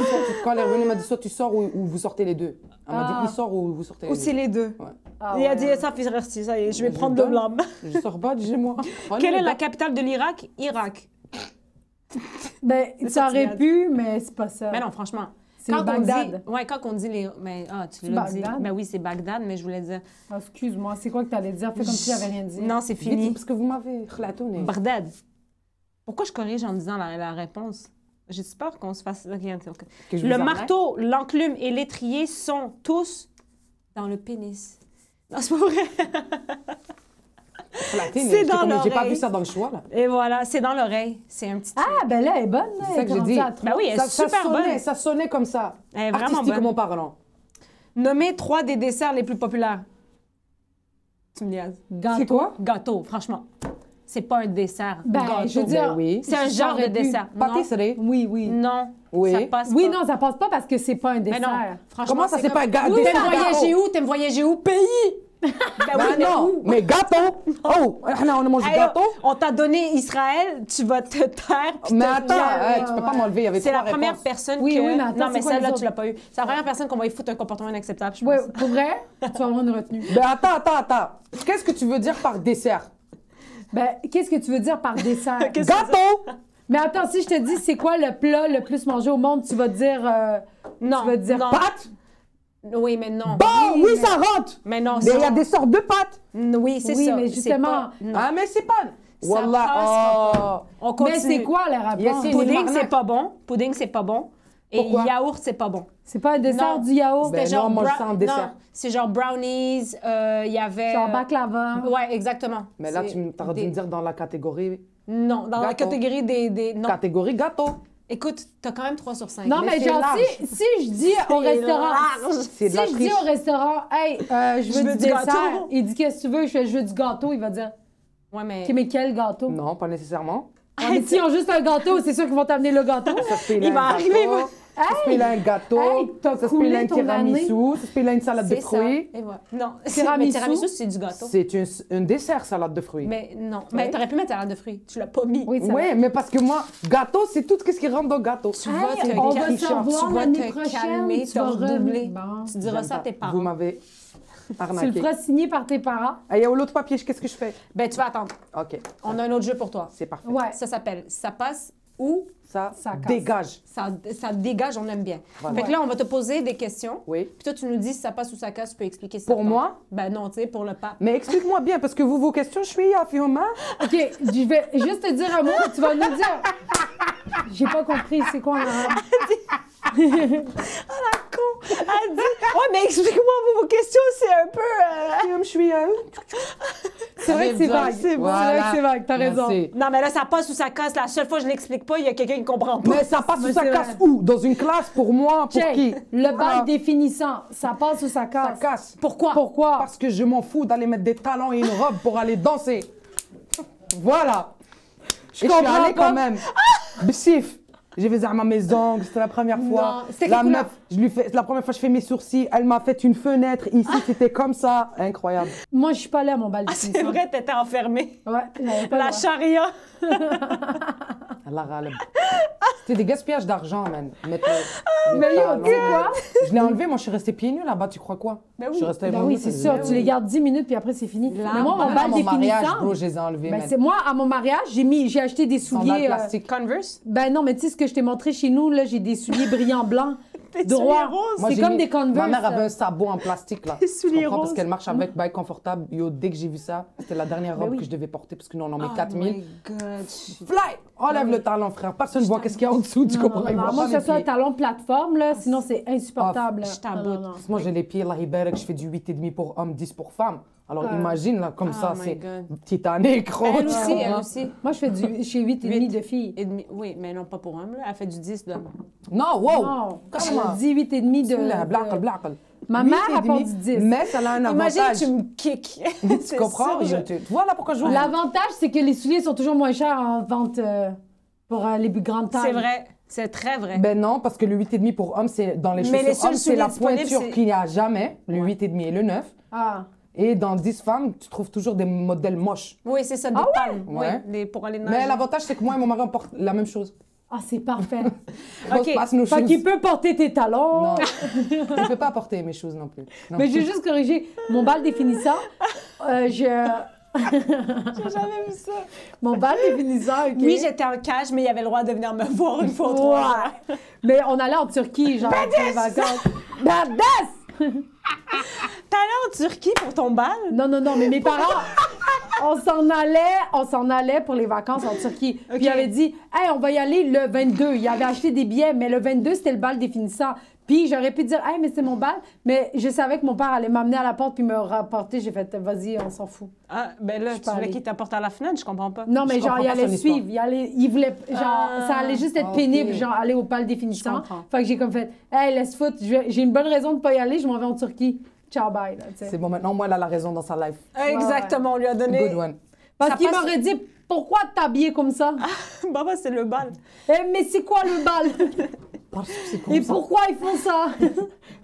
quand elle est revenue, elle m'a dit, soit tu sors ou vous sortez les deux. Elle m'a dit, il sort ou vous sortez les Aussi deux. les deux. Ouais. Ah Il a ouais. dit, ça fait rester, ça y est, je vais Je prendre le donne. blâme. Je sors pas de chez moi. Quelle est la capitale de l'Irak? Irak. Ben, C'est ça ça, aurait tu pu, mais c'est pas ça. Mais non, franchement. C'est Bagdad. Quand on dit les. Mais, tu C'est l'as dit. Bagdad? Ben oui, c'est Bagdad, mais je voulais dire. Ah, excuse-moi, c'est quoi que t'allais dire? Fais comme si j'avais rien dit. Non, c'est Vite, fini. parce que vous m'avez relatoné. Bagdad. Pourquoi je corrige en disant la réponse? J'espère qu'on se fasse. Ok, ok. Que je vous Le arrête. marteau, l'enclume et l'étrier sont tous dans le pénis. Non, c'est pas vrai. Relaté, C'est j'étais dans comme, j'ai pas l'oreille. vu ça dans le choix, là. Et voilà, c'est dans l'oreille. C'est un petit. Ah, ben là, elle est bonne. Là. C'est ça que j'ai dit. Ben oui, elle est Ça super sonnait, bonne. ça sonnait comme ça. Elle est vraiment Artistiquement bonne. parlant. Nommez 3 des desserts les plus populaires. Tu me niaises. Gâteau. C'est quoi? Gâteau, franchement. C'est pas un dessert. Ben, Gâteau. je veux dire, Ben oui. C'est un ça genre de aurait pu. dessert. Pâtisserie. Oui, oui. Non. Oui. Ça passe Oui, pas. non, ça passe pas parce que c'est pas un Mais non. dessert. Franchement, Comment ça, c'est pas un gâteau? T'aimes C'est un voyager gâteau. où? T'aimes voyager où? Pays! Ben Ben oui, mais non, où? mais gâteau. Oh, on a mangé Hey, gâteau. on t'a donné Israël, tu vas te taire. puis Mais te attends, dire- tu peux pas m'enlever, il y avait C'est la trois première réponses. personne Oui, que... oui, mais attends, non, mais c'est quoi celle-là, les tu l'as autres? pas eu. C'est la première personne qu'on va y foutre un comportement inacceptable, je pense. Ouais, pour vrai, tu vas avoir une retenue. Ben attends. Qu'est-ce que tu veux dire par dessert? Ben, qu'est-ce que tu veux dire par dessert? Qu'est-ce que ça veut Gâteau! Mais attends, si je te dis c'est quoi le plat le plus mangé au monde, tu vas dire. Non, tu vas dire non. Pâte? Oui, mais non. Bon, oui, ça rentre! Mais non, Mais il y a des sortes de pâtes. Oui, c'est Oui, ça. mais C'est justement- pas- non. Ah, mais c'est pas... Ça Wallah, passera On continue. Mais c'est quoi les réponses? Yassine, Pudding, Marnac. c'est pas bon. Pudding, c'est pas bon. Et Pourquoi? yaourt, c'est pas bon. C'est pas un dessert Non. du yaourt? Ben, non, on mange ça en dessert. Non, c'est genre brownies, il y avait... Genre baklava. Ouais, exactement. Mais là, C'est tu t'aurais dû des- me dire dans la catégorie... Non, dans la Gâteau. catégorie des... Non. Catégorie gâteau. Écoute, t'as quand même 3 sur 5. Non, Mais mais c'est genre, large. si je dis au restaurant. C'est Si de la je dis triche. au restaurant, hey, je veux du gâteau. dessert, il dit qu'est-ce que tu veux, je fais je veux du gâteau, il va dire, Ouais, mais... OK, mais quel gâteau? Non, pas nécessairement. Ah, mais s'ils ont juste un gâteau, c'est sûr qu'ils vont t'amener le gâteau. Ça se paye Il là va un arriver, gâteau. moi. Ça se paye là un gâteau. Hey, t'as Ça se coulé paye là un ton tiramisu. Ça se paye là une salade de C'est ça. fruits. Et voilà. Non, Tiramisu. mais tiramisu, c'est du gâteau. C'est un dessert, salade de fruits. Mais non. Mais Oui. t'aurais pu mettre salade de fruits. Tu l'as pas mis. Oui, ça Oui, va. mais parce que moi, gâteau, c'est tout ce qui rentre dans gâteau. Tu vas Hey, te on va calmer. se revoir Tu vas l'année te prochaine, calmer, tu te vas redoubler. revenir. Bon. Tu diras J'aime ça à pas. tes parents. Vous m'avez Tu le arnaqué. feras signer par tes parents. Et l'autre papier, qu'est-ce que je fais? Ben, tu vas attendre. OK. On a un autre jeu pour toi. C'est parfait. Ouais. Ça s'appelle Ça passe ou Ça Ça casse. dégage. ça dégage, on aime bien. Voilà. Fait que là, on va te poser des questions. Oui. Puis toi, tu nous dis si ça passe ou ça casse, tu peux expliquer si ça Pour te tente. moi? Ben non, tu sais, pour le pape. Mais explique-moi bien, parce que vos questions, je suis à Fioma. OK, je vais juste te dire un mot, tu vas nous dire. J'ai pas compris, c'est quoi en arabe? Con! Elle dit ouais, mais explique-moi vos questions, c'est un peu. Fioma, je suis à eux. C'est vrai que c'est vague. C'est C'est vrai que c'est vague, t'as raison. Merci. Non, mais là, ça passe ou ça casse. La seule fois que je l'explique pas, il y a quelqu'un qui comprend pas. Mais ça passe Mais ou ça c'est casse vrai. où? Dans une classe, pour moi, pour Check. qui? Le Voilà. bac définissant, ça passe ou ça Ça casse? casse. Pourquoi? Pourquoi? Parce que je m'en fous d'aller mettre des talons et une robe pour aller danser. Voilà. Je suis comprends allée pas. quand même. Bsif. J'ai fait à mes ongles, c'était la première fois. Non, c'était La quelle couleur? meuf, la première fois je fais mes sourcils, elle m'a fait une fenêtre ici, c'était comme ça, incroyable. Moi, je suis pas allée à mon bal Ah, c'est définissant. vrai, t'étais enfermée. Ouais, j'avais pas La le droit. charia. Allah ghalib. C'était des gaspillages d'argent, man. Mettre les Mais yo, talons. tu sais quoi? Je l'ai enlevé, moi je suis restée pieds nus là-bas, tu crois quoi? Ben oui. Je suis restée Ben oui, c'est sûr, tu les gardes 10 minutes puis après c'est fini. Là, Mais moi, mon Même à bal mon mariage, définissant, bro, je les ai enlevés, ben, man. c'est moi à mon mariage, j'ai acheté des Sandales souliers. plastiques. Converse. Ben non, mais tu sais ce que je t'ai montré chez nous là, j'ai des souliers brillants blancs, Des droits. souliers roses. Moi, C'est j'ai comme mis- des Converse. Ma mère avait un sabot en plastique, là. Des souliers Tu comprends? roses. Parce qu'elle marche avec, bail confortable. Yo, dès que j'ai vu ça, c'était la dernière robe oui. que je devais porter, parce que nous, on en met Oh 4000. my God. Fly! Enlève le talon, frère. Personne ne voit qu'est-ce qu'il y a en dessous, tu comprends? Ils voient Moi, pas que ce mes soit un pieds. talon plateforme, là, sinon c'est insupportable. je t'aboute. Moi, j'ai les pieds, là, Iberak, je fais du 8,5 pour homme, 10 pour femme. Alors, imagine, là, comme Oh ça, my c'est God. Titanic, gros. Elle tu aussi, comprends? elle aussi. Moi, je fais chez 8 et demi de filles. Et demi. Oui, mais non, pas pour homme. Là. Elle fait du 10 d'homme. Non, wow! Non, Comment? elle dit 8 et demi de... Blaqal, blaqal. Ma 8 mère et apporte demi, du 10. Mais ça a un Imagine, avantage. tu me kicks. Tu comprends? Voilà pourquoi je joue. L'avantage, c'est que les souliers sont toujours moins chers en vente pour les plus grandes tailles. C'est vrai. C'est très vrai. Ben non, parce que le 8,5 pour homme, c'est dans les Mais les chaussures seuls hommes, c'est la souliers disponibles, pointure c'est- qu'il n'y a jamais, le 8,5 et le 9. Ah. Et dans 10 femmes, tu trouves toujours des modèles moches. Oui, c'est ça, des palmes. Ouais. Oui, pour aller nager. Mais l'avantage, c'est que moi et mon mari, on porte la même chose. Ah, c'est parfait. On Ok. se passe nos Fait choses. qu'il peut porter tes talons. Non. Il ne peut pas porter mes choses non plus. Non. Mais je vais juste corriger. Mon bal définissant, J'ai jamais vu ça. Mon bal définissant, OK? Oui, j'étais en cage, mais il avait le droit de venir me voir une fois ou trois fois. Ouais. Mais on allait en Turquie, genre, pour les vacances. Badass! T'es allé en Turquie pour ton bal? Non, mais mes parents, on s'en allait pour les vacances en Turquie. Puis ils avaient dit, hey, on va y aller le 22. Ils avaient acheté des billets, mais le 22, c'était le bal définissant. Puis j'aurais pu dire, hey, mais c'est mon bal. Mais je savais que mon père allait m'amener à la porte puis me rapporter. J'ai fait, vas-y, on s'en fout. Ah, ben là, Je tu voulais parlais. qu'il t'apporte à la fenêtre? Je comprends pas. Non, mais Je genre, comprends il pas allait son histoire. suivre. Il voulait, genre, ça allait juste être ok. pénible, genre, aller au bal Je définissant. comprends. Fait que j'ai comme fait, hey, laisse foutre, j'ai une bonne raison de pas y aller, je m'en vais en Turquie. Ciao, bye, là, tu sais. C'est bon, maintenant, moi, elle a la raison dans sa life. Exactement, on lui a donné. Good one. Parce Ça qu'il passe- m'aurait dit, pourquoi t'habiller comme ça? Baba, c'est le bal. Eh, mais c'est quoi le bal? Parce que c'est comme Et ça. pourquoi ils font ça?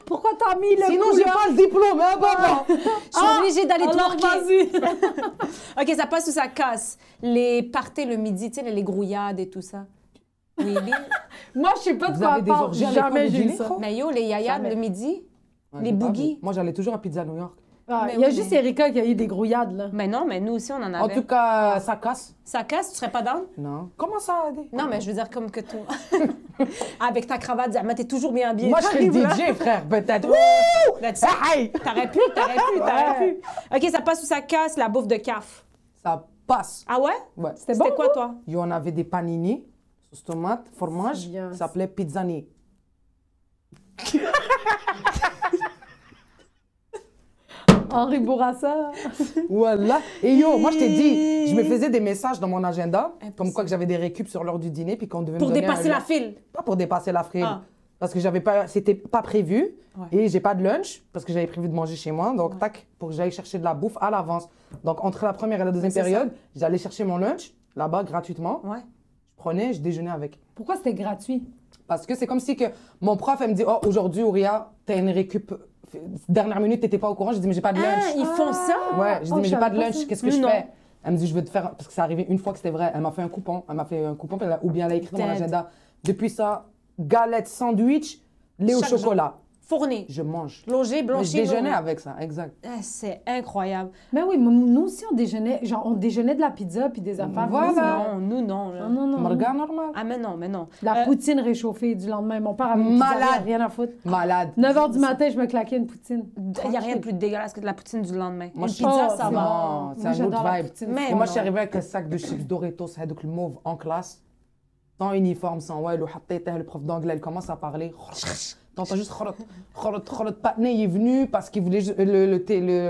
Pourquoi t'as mis le Sinon, j'ai pas le diplôme, hein, papa? Je suis obligée d'aller Alors, twerker. vas-y. OK, ça passe ou ça casse. Les parties le midi, tu sais, les grouillades et tout ça. Oui, oui. Moi, je sais pas de Vous quoi avez elle des parle. orgies à l'école Jamais de j'ai vu dîner, ça. trop? Mais yo, les yayades Jamais. le midi. Ouais, Les j'ai pas boogies. vu. Moi, j'allais toujours à Pizza New York. Ah, Mais il y a oui, juste mais- Erika qui a eu des grouillades, là. Mais non, mais nous aussi, on en avait. En tout cas, ça casse. Ça casse, tu serais pas down? Non. Comment ça, Adé? Non, mais je veux dire comme que toi. Avec ta cravate, Zama, t'es toujours bien habillée. Moi, je serais T'arrives là. DJ, frère, peut-être. Wouh! That's it. Hey! T'aurais pu. OK, ça passe ou ça casse, la bouffe de caf. Ça passe. Ah ouais? Ouais. C'était bon, C'était quoi, toi? Yo, on avait des panini, sauce tomate, fromage. C'est bien. Ça s'appelait pizzani. Henri Bourassa. Voilà. Et yo, moi, je t'ai dit, je me faisais des messages dans mon agenda, comme quoi que j'avais des récup sur l'heure du dîner, puis qu'on devait Pour me donner dépasser un- la file. Pas pour dépasser la file. Ah. Parce que j'avais pas, c'était pas prévu. Ouais. Et j'ai pas de lunch, parce que j'avais prévu de manger chez moi. Donc, tac, pour que j'aille chercher de la bouffe à l'avance. Donc, entre la première et la deuxième c'est période, j'allais chercher mon lunch, là-bas, gratuitement. Ouais. Je prenais, je déjeunais avec. Pourquoi c'était gratuit? Parce que c'est comme si que mon prof, elle me dit, oh, aujourd'hui, Ouria, t'as une récup. Dernière minute, t'étais pas au courant. Je dis, mais j'ai pas de lunch. Ah, ils font ça? Ouais, je dis, Oh, mais je j'ai pas savais de pas lunch, ça. qu'est-ce que je Non. fais? Elle me dit, je veux te faire. Parce que c'est arrivé une fois que c'était vrai. Elle m'a fait un coupon. Puis ou bien elle a écrit dans mon Dead. agenda. Depuis ça, galette, sandwich, lait au Chaque chocolat. Fourni. Je mange. Logé, Mais je blanchi. déjeunais avec ça, exact. Ah, c'est incroyable. Mais oui, mais nous aussi, on déjeunait, genre, on déjeunait de la pizza puis des affaires. Voilà. Nous, non. Là. Non, non, Tu me non. regardes normal. Ah, mais non. La poutine réchauffée du lendemain. Mon père avait une Malade. pizzeria, rien à foutre. Malade. 9h du matin, je me claquais une poutine. Il n'y a rien de plus dégueulasse que de la poutine du lendemain. Moi, Une je- pizza, Oh, ça c'est va. Non, c'est Moi, un j'adore autre la vibe. poutine. Mais Et moi, non. je suis arrivée avec un sac de chips Doritos, donc le mauve en classe, sans uniforme, sans ouais, le prof d'anglais, elle commence à parler. T'entends juste khorot, Patney, il est venu parce qu'il voulait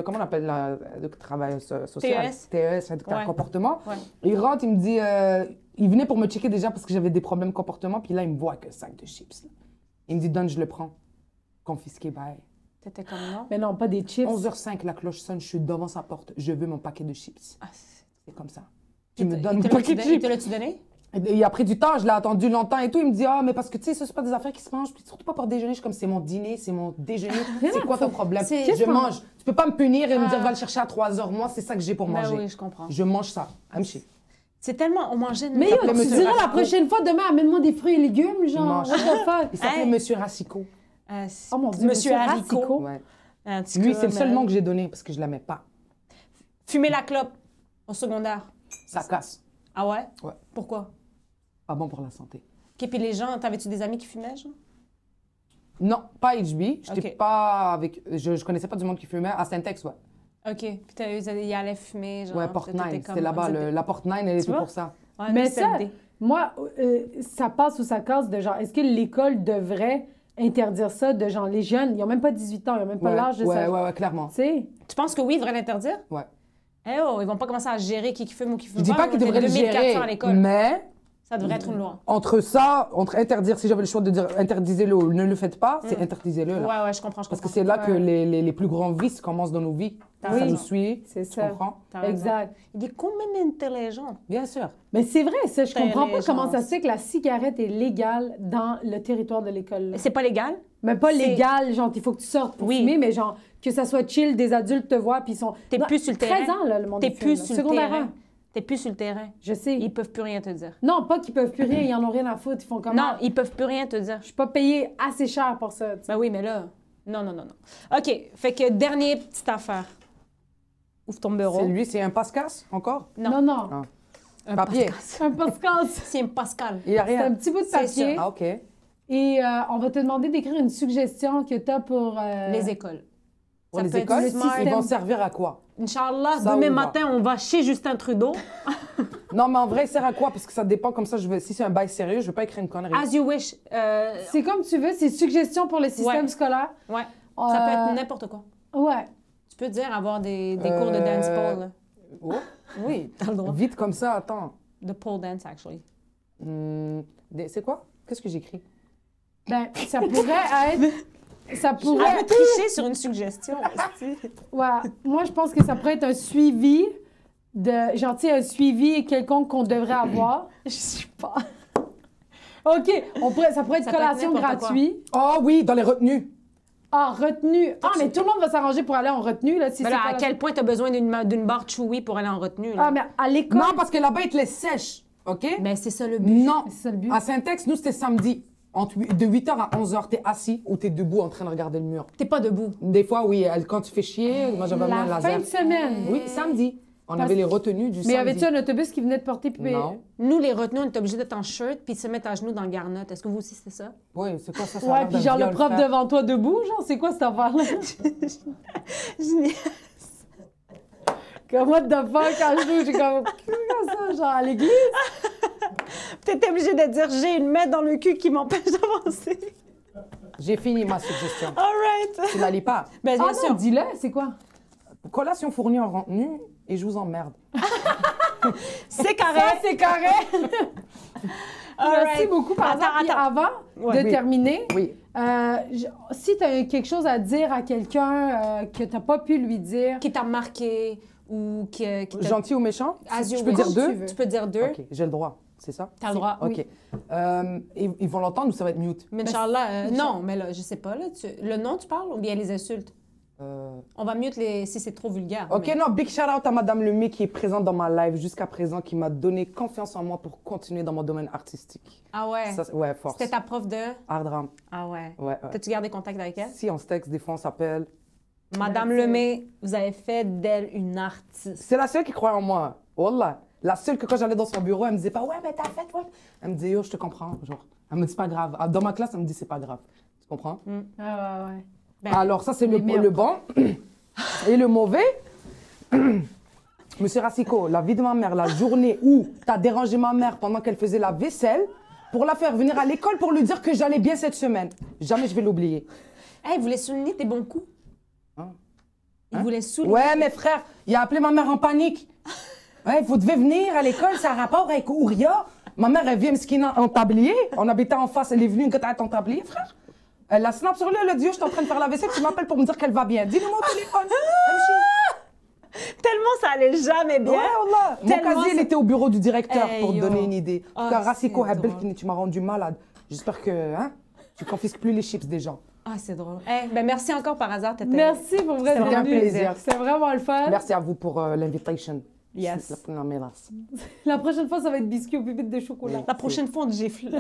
comment on appelle le travail social? TES, éducateur Ouais. comportement. Ouais. Il rentre, il me dit, il venait pour me checker déjà parce que j'avais des problèmes de comportement, puis là, il me voit avec un sac de chips. Là. Il me dit, donne, je le prends. Confisqué, bye. T'étais comme non? Mais non, pas des chips. 11h05, la cloche sonne, je suis devant sa porte. Je veux mon paquet de chips. Ah, C'est comme ça. Tu me donnes il mon te paquet de chips. l'as-tu donné? Il a pris du temps, je l'ai attendu longtemps et tout. Il me dit, ah, mais parce que tu sais, ça, c'est pas des affaires qui se mangent, puis surtout pas pour déjeuner. Je suis comme, c'est mon dîner, c'est mon déjeuner. C'est quoi ton problème? c'est- Je mange. Tu peux pas me punir et me dire, Ah. va le chercher à 3h. Moi, c'est ça que j'ai pour Ben manger. oui, je comprends. Je mange ça. Amchi. C'est tellement... On mangeait... Mais Ça yo, s'appelait tu Monsieur diras la Racicot. prochaine fois, demain, amène-moi des fruits et légumes, genre, mange. what the fuck? Il s'appelait Hey. Monsieur Racicot. Oh mon Dieu, Monsieur Haricot. Ouais. Un petit Lui, peu, c'est le seul mais- nom que j'ai donné parce que je l'aimais pas. Fumer la clope au secondaire. Ça casse. Ah ouais? Ouais. Pourquoi? Pas bon pour la santé. OK, puis les gens... T'avais-tu des amis qui fumaient, genre? Non, pas HB. J'étais Ok. pas avec. Je connaissais pas du monde qui fumait. À Saint-Ex, ouais. OK. Puis ils allaient fumer, genre... Ouais, puis Port t'étais 9. comme- C'était là-bas. La Port 9, elle était vois? pour ça. Ouais, Mais nous, c'était ça, le dé. moi, ça passe ou ça casse de genre, est-ce que l'école devrait interdire ça de genre, les jeunes, ils n'ont même pas 18 ans, ils n'ont même pas Ouais, l'âge de ça. ouais, clairement. Tu sais? Tu penses que oui, ils devraient l'interdire? Ouais. Eh oh, ils vont pas commencer à gérer qui fume ou qui fume Je dis pas qu'ils On était devraient le 2400 gérer, à l'école. mais Ça devrait être une loi. entre ça, entre interdire, si j'avais le choix de dire interdisez-le ou ne le faites pas, c'est interdisez-le. Là. Ouais, je comprends, Parce que c'est là que Ouais. les plus grands vices commencent dans nos vies. T'as Ça raison. nous suit. C'est Tu ça. comprends? T'as raison. Exact. Il est combien intelligent? Bien sûr. Mais c'est vrai, ça, je comprends pas Intelligence. comment ça se fait que la cigarette est légale dans le territoire de l'école. là. C'est pas légal? Mais pas C'est- légal, genre, il faut que tu sortes pour Oui. fumer, mais genre, que ça soit chill, des adultes te voient, puis ils sont... T'es Non, plus sur le 13 terrain. ans, là, le monde T'es du film, plus là. sur le Secondaire terrain. 1. T'es plus sur le terrain. Je sais. Ils peuvent plus rien te dire. Non, pas qu'ils peuvent plus rien, ils en ont rien à foutre. Ils font comment? Non, ils peuvent plus rien te dire. Je suis pas payée assez cher pour ça. tu sais. Ben oui, mais là... Non. OK, fait que dernière petite affaire. Ouvre ton bureau. C'est lui, c'est un Pascal encore? Non, non. Ah. Un Papier. Pascal. Un Pascal, C'est un Pascal. Il y a c'est un rien. petit bout de C'est papier. Ah, OK. Et on va te demander d'écrire une suggestion que tu as pour... Les écoles. Pour Ça les peut être écoles, le smart. ils vont servir à quoi? Inch'Allah, Ça, demain on va. matin, on va chez Justin Trudeau. Non, mais en vrai, il sert à quoi? Parce que ça dépend comme ça. Si c'est un bail sérieux, je veux pas écrire une connerie. As you wish. C'est comme tu veux, c'est suggestions pour le système Ouais. scolaire. Ouais. Ça peut être n'importe quoi. Ouais. Tu peux dire avoir des cours de dance pole. là. Oh, Oui, t'as le droit. vite comme ça, attends. De pole dance, actually. C'est quoi? Qu'est-ce que j'écris? Ben, ça pourrait être... Ça Elle pourrait... veut tricher sur une suggestion. aussi. Ouais. Moi, je pense que ça pourrait être un suivi de... Genre, tu sais, un suivi quelconque qu'on devrait avoir. Je suis pas... OK, ça pourrait être Ça peut être collation n'importe quoi. gratuit. Oh oui, dans les retenues. Ah, retenue. Ah, mais tout le monde va s'arranger pour aller en retenue, là, si Mais c'est là, à collation. quel point t'as besoin d'une barre chewy pour aller en retenue? Là? Ah, mais à l'école... Non, parce que là-bas, ils te les sèchent. OK? Mais c'est ça le but. Non. C'est ça le but. À Saint-Ex, nous, c'était samedi. De 8h à 11h, t'es assis ou t'es debout en train de regarder le mur. T'es pas debout. Des fois, oui, quand tu fais chier, moi, j'avais amené un La fin laser. de semaine. Oui, samedi. On Parce- avait les retenues du Mais samedi. y avait-tu un autobus qui venait te porter? Puis... Non. Nous, les retenues, on est obligés d'être en shirt puis de se mettre à genoux dans le garnotte. Est-ce que vous aussi, c'est ça? Oui, c'est quoi ça? Ça a Ouais, l'air puis d'un genre le viol, prof frère. devant toi debout, genre, c'est quoi cette affaire-là? Comme, what the fuck, quand je joue, j'ai comme, qu'est-ce que ça, genre, à l'église? T'étais obligé de dire j'ai une main dans le cul qui m'empêche d'avancer. J'ai fini ma suggestion. All right. Tu la lis pas. Ben, bien Ah sûr. non, dis-le, c'est quoi? Collation fournie en retenue et je vous emmerde. C'est Ça, carré. c'est carré! All Merci right. beaucoup, par exemple. Puis Attends. avant Ouais. de Oui. terminer, Oui. si tu as quelque chose à dire à quelqu'un que tu n'as pas pu lui dire, Qui t'a marqué ou qui t'a... Gentil ou méchant? As you Je peux wish. dire Comme deux? tu veux. Tu peux dire deux. OK, j'ai le droit. C'est ça? T'as le droit, OK. oui. Ils vont l'entendre ou ça va être mute? Mais Inch'Allah, non, mais là, je sais pas. Là, le nom, tu parles ou bien les insultes? On va mute si c'est trop vulgaire. OK, mais- non, big shout out à Madame Lemay qui est présente dans ma live jusqu'à présent, qui m'a donné confiance en moi pour continuer dans mon domaine artistique. Ah ouais? Ça, ouais, force. C'était ta prof de... Art drame. Ah ouais. Ouais, ouais. T'as-tu gardé contact avec elle? Si on se texte, des fois on s'appelle. Madame That's it. Lemay, vous avez fait d'elle une artiste. C'est la seule qui croit en moi. Wallah. La seule que quand j'allais dans son bureau, elle me disait pas, ouais, mais t'as fait, ouais. Elle me disait, yo, je te comprends. Genre, elle me dit, c'est pas grave. Dans ma classe, elle me dit, c'est pas grave. Tu comprends? ah ouais. Ben, Alors, ça, c'est les meilleurs. le bon. Et le mauvais, Monsieur Racicot, la vie de ma mère, la journée où t'as dérangé ma mère pendant qu'elle faisait la vaisselle pour la faire venir à l'école pour lui dire que j'allais bien cette semaine. Jamais je vais l'oublier. hey, il voulait souligner tes bons coups. Hein? Il Hein? voulait souligner. Ouais, mes frères, il a appelé ma mère en panique. Ouais, vous devez venir à l'école, ça a rapport avec Ouria. Ma mère, elle vient me en tablier. On habitait en face, elle est venue, quand en tablier, frère. Elle a snap sur lui, elle a dit, yo, je suis en train de faire la vaisselle, tu m'appelles pour me dire qu'elle va bien. Dis-le-moi au téléphone. Tellement ça allait jamais bien. Ouais, wallah. Mon Tellement casier, il ça- était au bureau du directeur Hey, pour te yo. donner une idée. Ah, Car Racicot, c'est Habel, drôle. tu m'as rendu malade. J'espère que tu confisques plus les chips des gens. Ah, c'est drôle. Hey, ben merci encore par hasard. Merci pour vrai C'était d'être un venu. plaisir. C'était vraiment le fun. Merci à vous pour l'invitation. Yes. La première mélasse. La prochaine fois, ça va être biscuit au pépite de chocolat. La prochaine fois, on te gifle.